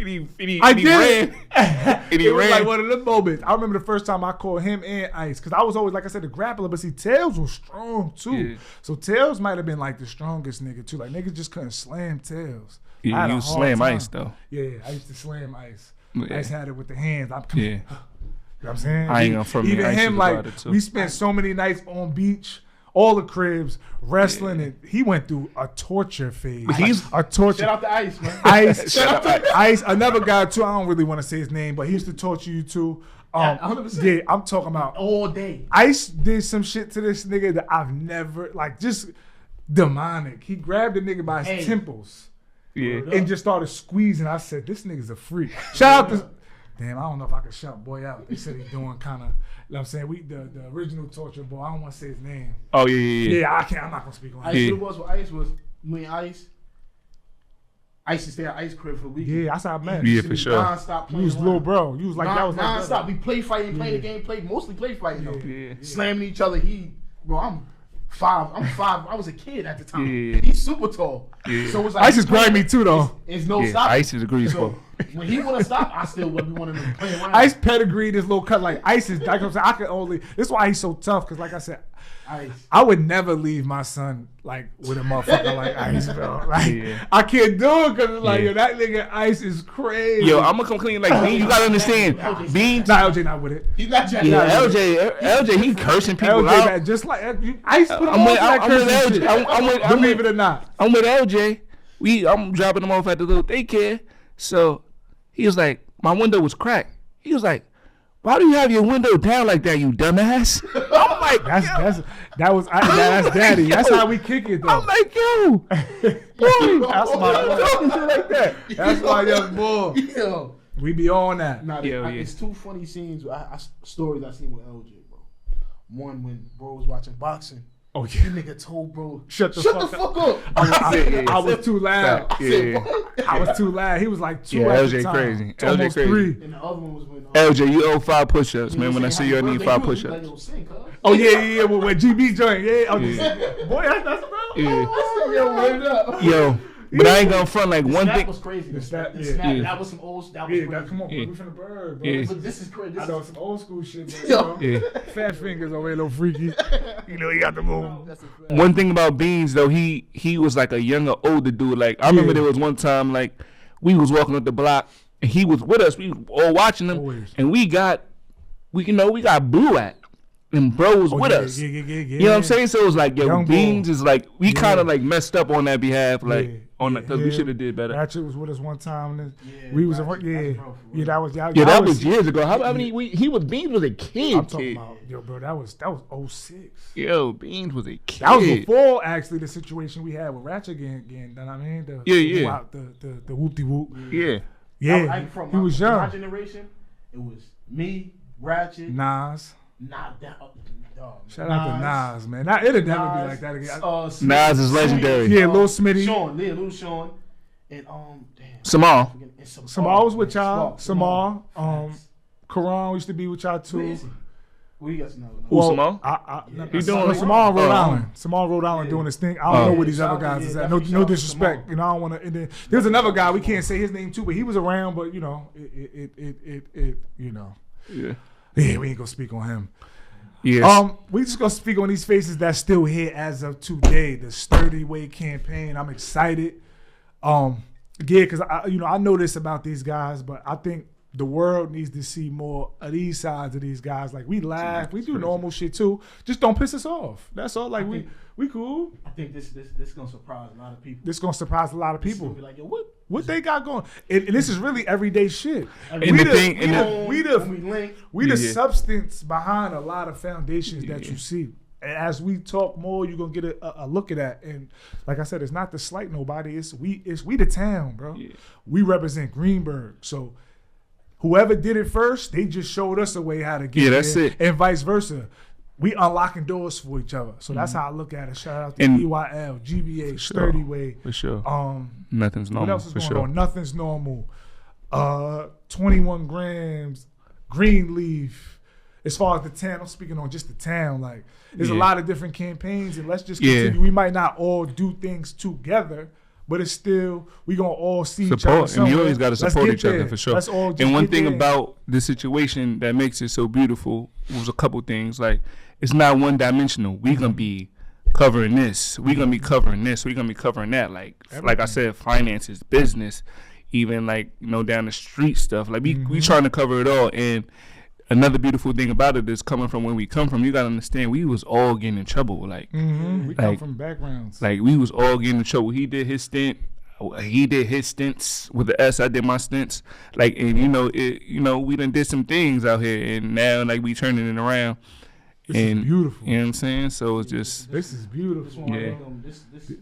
and he ran. And he it was ran. like one of them moments. I remember the first time I caught him and Ice because I was always, like I said, the grappler, but see, Tails was strong too. Yeah. So Tails might have been like the strongest nigga too. Like niggas just couldn't slam Tails. Yeah, you slam time. Ice though. Yeah, I used to slam Ice. Yeah. Ice had it with the hands. Yeah. You know what I'm saying? I ain't gonna front even me. him, like we spent so many nights on beach. All the cribs, wrestling, and he went through a torture phase. A torture. Shout out to Ice, man. Ice. Shout out to Ice. Another guy too. I don't really want to say his name, but he used to torture you too. 100%. Yeah, I'm talking about all day. Ice did some shit to this nigga that I've never, like, just demonic. He grabbed the nigga by his temples, and just started squeezing. I said, "This nigga's a freak." Shout out to. Damn, I don't know if I could shout boy out. They said he's doing kind of, you know what I'm saying? The original torture boy, I don't want to say his name. Oh, yeah. Yeah, I'm not going to speak on Ice, it. what it was with Ice was, me and Ice used to stay at Ice crib for a week. Yeah, that's how I met. Yeah, for sure. Non-stop playing. You was little bro. You was like, that was like non-stop. We play fighting, playing the game, mostly play fighting though. Yeah. Slamming each other. I'm 5. I was a kid at the time. Yeah. He's super tall. Yeah. So it's like Ice is grimy too though. It's no stop. Ice is a grease ball. When he want to stop, I still would be wanting to play around. Ice pedigree, this little cut like Ice is. Like I'm saying, I could only. This is why he's so tough. Because like I said, Ice. I would never leave my son like with a motherfucker like Ice, bro. Like I can't do it because it's like yo, that nigga Ice is crazy. Yo, I'm gonna come clean like Bean. You gotta understand, Bean. Nah, LJ not with it. He's not Jack. Yeah, LJ, he cursing people LJ, out. man, just like Ice put him on that cursing shit. Believe it or not. I'm with LJ. I'm dropping him off at the little daycare. So he was like, my window was cracked. He was like, why do you have your window down like that, you dumbass? I'm like, that's daddy. That's how we kick it though. I'm like, yo, boy, that's my talking shit like that. That's my young boy. Yo. We be on that. Nah, it's two funny scenes. Stories I seen with LJ, bro. One when bro was watching boxing. Oh yeah. The nigga told bro, shut the fuck up. I was too loud. I was too loud. He was like 2 at the LJ time. crazy. It's almost LJ crazy. 3. And the other one was when LJ, you owe 5 push-ups, man. When I see you, I need 5 push-ups. Oh yeah. When GB joined, yeah. Boy, that's bro. Yo, but I ain't gonna front like one thing. That was crazy. That was some old. That was crazy. Come on, we from the bird, bro. Yeah. But this is crazy. I know some old school shit, bro. Fat fingers over here, little freaky. You know, he got the move. One thing about Beans though, he was like a younger, older dude. Like I remember there was one time like we was walking up the block and he was with us. We was all watching him, and we got blue at. And bro was with us. Yeah. You know what I'm saying? So it was like, yo, Young Beans boy. is like, we kind of like messed up on that behalf, like on that, because we should have did better. Ratchet was with us one time. And we was that was that was years ago. How many? Beans was a kid. I'm talking about, yo, bro. That was 06. Yo, Beans was a kid. That was before actually the situation we had with Ratchet getting done. I mean, the whoop de whoop. Yeah. He was young. My generation, it was me, Ratchet, Nas. Shout Nas, out to Nas, man. It'll never be like that again. Nas is legendary. Yeah, Lil Smitty. Lil Sean, and Samal. Samal was with y'all. Samal. Karan used to be with y'all too. Who you guys know? Who's Simone? He's doing Simone Rhode Island. Simone Rhode Island doing his thing. I don't know what these other guys is at. No disrespect. You know, I don't want to. There's another guy we can't say his name too, but he was around. But you know, it you know. Yeah, we ain't gonna speak on him. Yes. We just gonna speak on these faces that's still here as of today. The Sturdy Way campaign. I'm excited. Because I know this about these guys, but I think the world needs to see more of these sides of these guys. Like, we laugh, we do normal shit too. Just don't piss us off. That's all. Like, we cool. I think this gonna surprise a lot of people. This gonna surprise a lot of people. Be like, yo, what they got going? And this is really everyday shit. We the substance behind a lot of foundations that you see. And as we talk more, you're gonna get a look at that. And like I said, it's not to slight nobody. It's we the town, bro. Yeah. We represent Greenburgh. So whoever did it first, they just showed us a way how to get there. That's it. And vice versa. We unlocking doors for each other. So that's how I look at it. Shout out to EYL, GBA, Sturdy Way. For sure. Nothing's normal. What else is going on? Nothing's normal. 21 grams, Greenleaf. As far as the town, I'm speaking on just the town. Like, there's a lot of different campaigns, and let's just continue. We might not all do things together, but it's still, we gonna all see each other somewhere. And you always gotta support each other for sure. And one thing about the situation that makes it so beautiful was a couple things. Like, it's not one dimensional. We gonna be covering this. We gonna be covering this. We gonna be covering that. Like I said, finances, business, even like, you know, down the street stuff. Like, we trying to cover it all. And another beautiful thing about it is, coming from where we come from, you gotta understand, we was all getting in trouble. Like, we come from backgrounds. Like, we was all getting in trouble. He did his stint. He did his stints with the S. I did my stints. Like, and we done did some things out here, and now like we turning it around. This is beautiful. You know what I'm saying? So it's just, this is beautiful.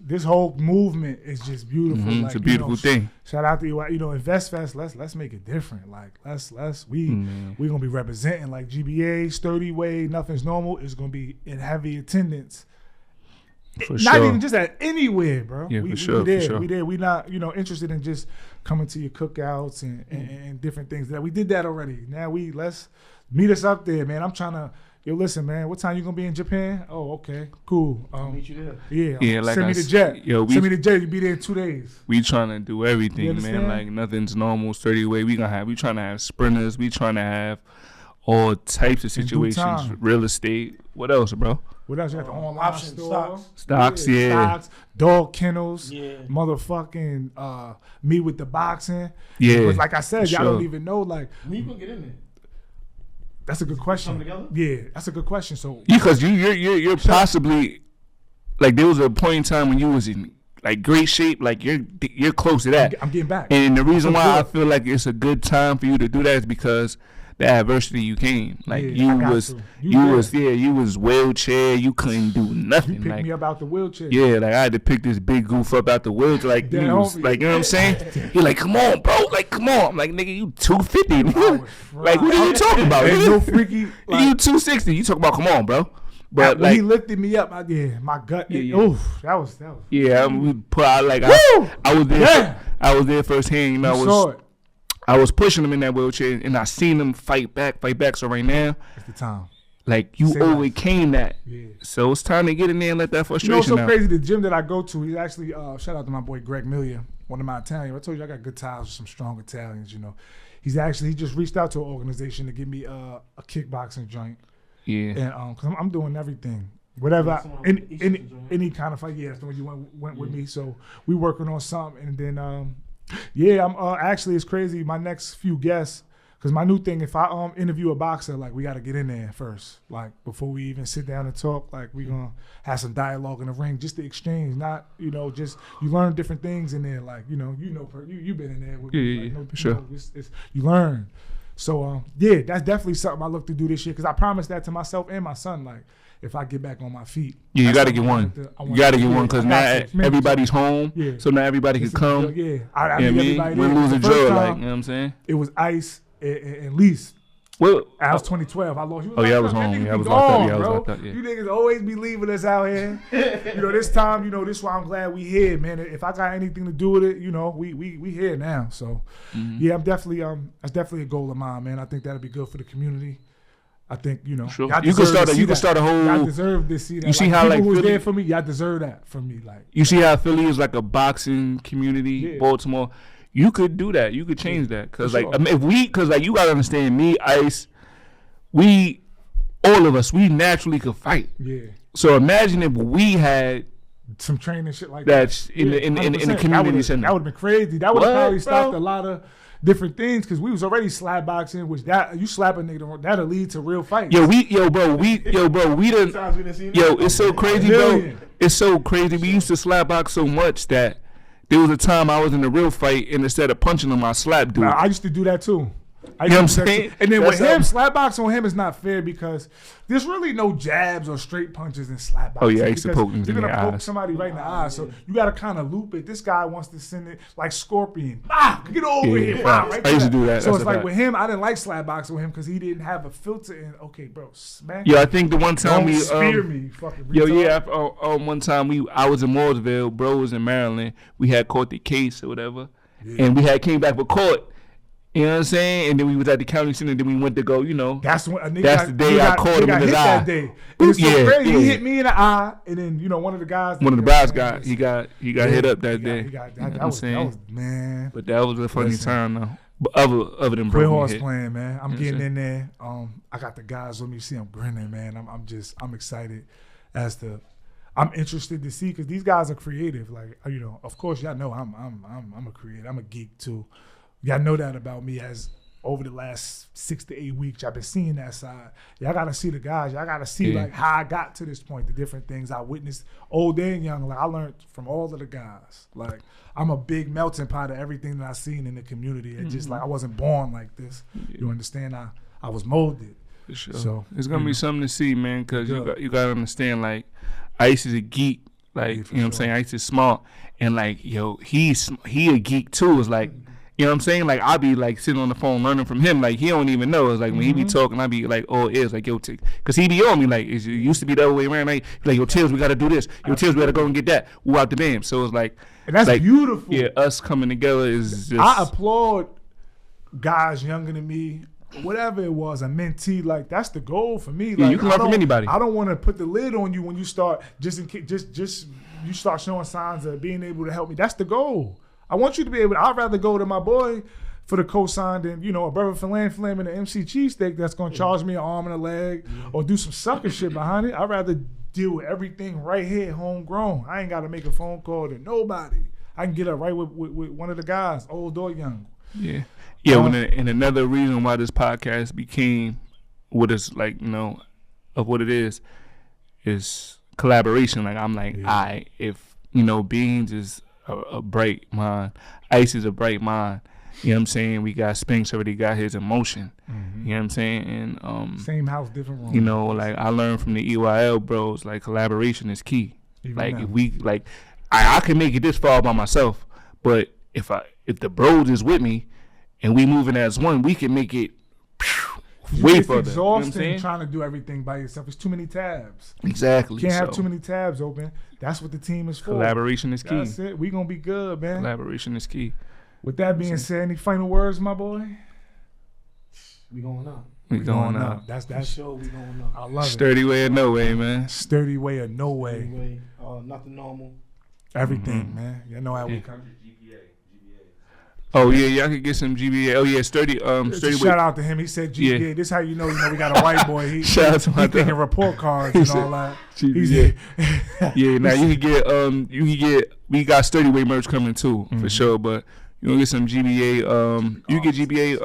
This whole movement is just beautiful. Like, it's a beautiful thing. Shout out to you. Invest Fest. Let's make it different. Like, we gonna be representing, like, GBA, Sturdy Way, Nothing's Normal is gonna be in heavy attendance. For not sure. even just at anywhere, bro. Yeah, we sure. We there. We not interested in just coming to your cookouts and different things. That we did that already. Now let's meet us up there, man. I'm trying to. Yo, listen, man. What time you gonna be in Japan? Oh, okay, cool. I'll meet you there. Yeah. Like, send me the jet. Send me the jet. You be there in 2 days. We trying to do everything, man. Like, Nothing's Normal, Sturdy Way. We trying to have sprinters. We trying to have all types of situations. Real estate. What else, bro? What else? You got the online store. Stocks. Stocks. Dog kennels. Yeah. Motherfucking me with the boxing. Yeah. Because like I said, y'all don't even know. Like, when you gonna get in there? That's a good question. Yeah, that's a good question. So because you're possibly, like, there was a point in time when you was in, like, great shape. Like, you're close to that. I'm getting back. And the reason why I feel like it's a good time for you to do that is because the adversity you came. Like, you was wheelchair. You couldn't do nothing. You picked me up out the wheelchair. Yeah, like, I had to pick this big goof up out the wheelchair. Like, you know what I'm saying? You're like, come on, bro. Like, come on. I'm like, nigga, you 250. Like, what are you talking about? Ain't no freaky. Like, you 260. You talk about, come on, bro. But when he lifted me up, my gut. Oof, that was. Yeah, we put out, like, I was there. Yeah. I was there firsthand. You know, I was pushing him in that wheelchair, and I seen him fight back. So right now, it's the time. Like, you overcame that. Yeah. So it's time to get in there and let that frustration out. You know, so crazy. The gym that I go to, he's actually, shout out to my boy Greg Milia, one of my Italians. I told you I got good ties with some strong Italians, you know. He just reached out to an organization to give me a kickboxing joint. Yeah. And because I'm doing everything. Whatever, any kind of fight. Yeah, that's the one you went with me. So we working on something. And then, I'm actually, it's crazy. My next few guests, because my new thing, if I interview a boxer, like, we got to get in there first, like, before we even sit down and talk. Like, we gonna have some dialogue in the ring, just to exchange, not, just you learn different things in there. Like, you've been in there with me. Like, for sure. You learn. So that's definitely something I look to do this year, because I promised that to myself and my son. Like, if I get back on my feet. Yeah, you got to get one. You got to get one, because now everybody's home, so now everybody can come. Yeah, I mean, everybody. Win, lose, or draw, like, you know what I'm saying? It was Ice and Least. Well, I was 2012. I lost. I was home. I was locked up. You niggas always be leaving us out here. This time, this is why I'm glad we here, man. If I got anything to do with it, we here now. So, I'm definitely that's definitely a goal of mine, man. I think that'll be good for the community. I think, you know, sure. You can start a whole. Y'all deserve to see that. You see how people who's Philly, there for me, y'all deserve that from me. Like, you see how Philly is like a boxing community, Baltimore. You could do that. You could change that because like because like you gotta understand me, Ice. All of us, we naturally could fight. Yeah. So imagine if we had some training shit like that in the community center. That would have been crazy. That would have probably stopped a lot of different things because we was already slap boxing, which that you slap a nigga, that'll lead to real fights. We done. It's so crazy, bro. It's so crazy. We used to slap box so much that there was a time I was in a real fight and instead of punching him, I slapped dude. I used to do that too. You know what I'm saying? And then with him, slap box on him is not fair because there's really no jabs or straight punches in slap boxing. Oh yeah, I used to poke him in the eyes. You're gonna poke somebody right in the eye, so you gotta kind of loop it. This guy wants to send it like Scorpion. Get over here! Right I used to do that. So it's like with him, I didn't like slap boxing with him because he didn't have a filter in. Okay, bro, smack. I think the one time Don't spear me, fucking retard. One time I was in Mooresville, bro was in Maryland. We had caught the case or whatever, and we had came back for court. You know what I'm saying? And then we was at the county center. Then we went to go. You know, that's the day I caught him in his eye. That day. It was so crazy. He hit me in the eye, and then one of the guys. One of the brass guys. He got hit up that day. That was man. But that was a funny time though. But other than Quit horse playing, man. I'm getting in there. I got the guys with me. See, I'm grinning, man. I'm excited I'm interested to see because these guys are creative. Like of course y'all know I'm a creator. I'm a geek too. Y'all know that about me as over the last 6 to 8 weeks, I've been seeing that side. Y'all got to see the guys. Y'all got to see like how I got to this point, the different things I witnessed, old and young. Like I learned from all of the guys. Like I'm a big melting pot of everything that I seen in the community. It's just like I wasn't born like this. You understand? I was molded. For sure. So it's gonna be something to see, man. Because you got to understand, like Ice is a geek. Like you know what I'm saying. Ice is smart, and like he a geek too. It's like. You know what I'm saying? Like, I be, like, sitting on the phone learning from him. Like, he don't even know. It's like, when he be talking, I be, like, all ears. Like, because he be on me. Like, it used to be the other way around. Like, Tibbs, we got to do this. Tibbs, we got to go and get that. Woo out the bam. So, it's like. And that's beautiful. Yeah, us coming together is just. I applaud guys younger than me. Whatever it was, a mentee. Like, that's the goal for me. Like, you can learn from anybody. I don't want to put the lid on you when you start, just you start showing signs of being able to help me. That's the goal. I want you to be able to, I'd rather go to my boy for the cosign than, a brother flam and an MC cheesesteak that's going to charge me an arm and a leg or do some sucker shit behind it. I'd rather deal with everything right here, homegrown. I ain't got to make a phone call to nobody. I can get up right with one of the guys, old or young. Yeah. Yeah, and another reason why this podcast became what it's like, of what it is collaboration. Like, I'm like, if, Beans is a bright mind. Ice is a bright mind. You know what I'm saying? We got Spinks already got his emotion. You know what I'm saying? And same house, different room. Like I learned from the EYL bros, like collaboration is key. Even like now. If we like I can make it this far by myself, but if the bros is with me and we moving as one, we can make it way further. It's exhausting trying to do everything by yourself. It's too many tabs. Exactly. You can't have too many tabs open. That's what the team is for. Collaboration is key. That's it. We gonna be good, man. Collaboration is key. With that being said, any final words, my boy? We going up. We going up. That's show. We going up. I love Sturdy way or no way, man. Sturdy way or no way. Sturdy way. Nothing normal. Everything, man. You know how we come. Oh yeah, y'all could get some GBA. Oh yeah, Sturdy. Sturdy. Shout out to him. He said GBA. Yeah. This how you know we got a white boy. He shout out to my thinking report cards and all that. GBA. Yeah. Now you can get. We got Sturdy Way merch coming too for sure. But you can get some GBA. You get GBA.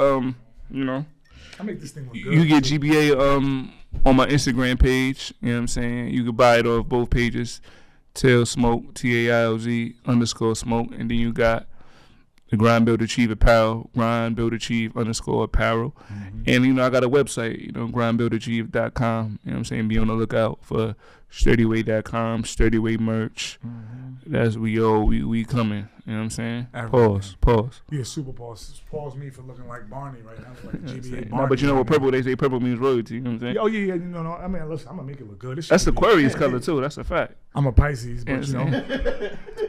I make this thing look good. You get GBA on my Instagram page. You know what I'm saying? You can buy it off both pages. Tail Smoke TAILZ_smoke, and then you got the Grind Build Achieve apparel, GrindBuildAchieve_apparel. And, I got a website, grindbuildachieve.com. You know what I'm saying? Be on the lookout for SturdyWay.com, SturdyWay merch. That's we coming. You know what I'm saying? Everything. Pause. Yeah, super pause. Pause me for looking like Barney right now. Like GBA Barney. No, but you know what right purple? They say purple means royalty. You know what I'm saying? now. Oh yeah. No. I mean, listen, I'm gonna make it look good. That's Aquarius color too. That's a fact. I'm a Pisces, but you know,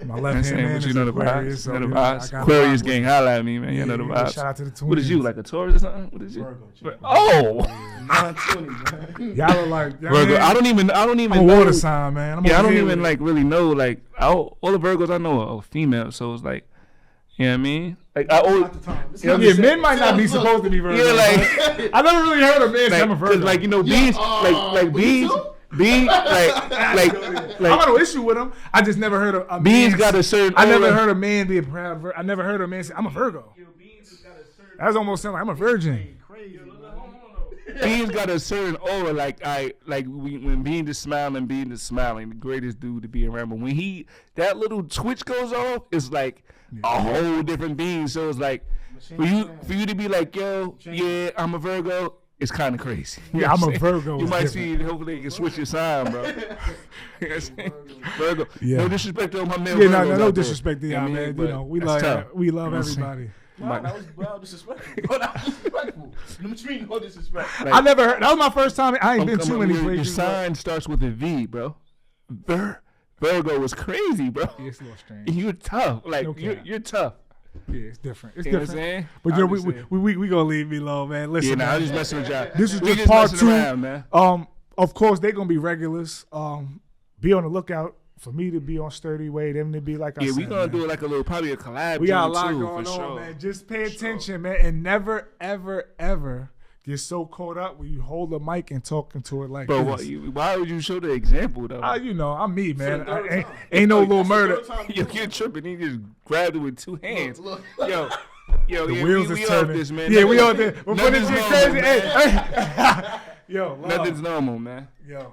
my left hand man is Aquarius. So, Aquarius gang, holla at me, man. You know the vibes. Shout out to the twins. What is you, like a Taurus or something? What is you? Virgo. Oh, 920, Y'all are like Virgo. I don't even I'm a know. water sign, man. I don't even like really know. Like all the Virgos I know are female, so it's like, you know what I mean? Like I always, men might not be supposed to be Virgo. Yeah, like I never really heard a man say I'm a Virgo. Like you know, bees, like bees. Beans, like I got no issue with them. I just never heard a beans man. got a certain. I never heard a man be a proud. I never heard a man say I'm a Virgo. That's almost sound like I'm a virgin. Beans got a certain aura. When Beans is smiling, the greatest dude to be around. But when that little twitch goes off, it's like a whole different Bean. So it's like for you to be like, yo, yeah, I'm a Virgo. It's kind of crazy. Yeah, I'm a Virgo. You might see. Hopefully, they can switch your sign, bro. Virgo. Yeah. No disrespect to my man. Yeah, Virgos no out there. disrespect to y'all, I mean, man. but You know, we that's love tough. everybody. No, that was well disrespectful. Bro, that was disrespectful. What you mean, no disrespect? Like, I never heard. That was my first time. I ain't been too many Your places. sign starts with a V, bro. Virgo was crazy, bro. Yeah, it's a little strange. You're tough. Like No cap. you're tough. Yeah, it's different. It's You know what I'm different. saying? But you know, we gonna leave me alone, man. Listen, Yeah, nah, man. I'm just messing with y'all. This is We just part messing 2. around, man. Of course, they're gonna be regulars. Be on the lookout for me to be on Sturdy Way, them to be like I Yeah, said. we gonna man. do like a little, probably a collab. We got a lot too, going for on, sure. man. Just pay attention, man, and never, ever, ever get so caught up when you hold the mic and talking to it like Bro, this. why would you show the example though? You know, I'm me, man. third time. Ain't no little murder. You're tripping. He just grabbed it with 2 hands. Look. Yo, The yeah, wheels we is off turning. this, man. Yeah, we on there. We're putting Nothing's shit normal, crazy. man. Hey. Yo, love. Nothing's normal, man. Yo.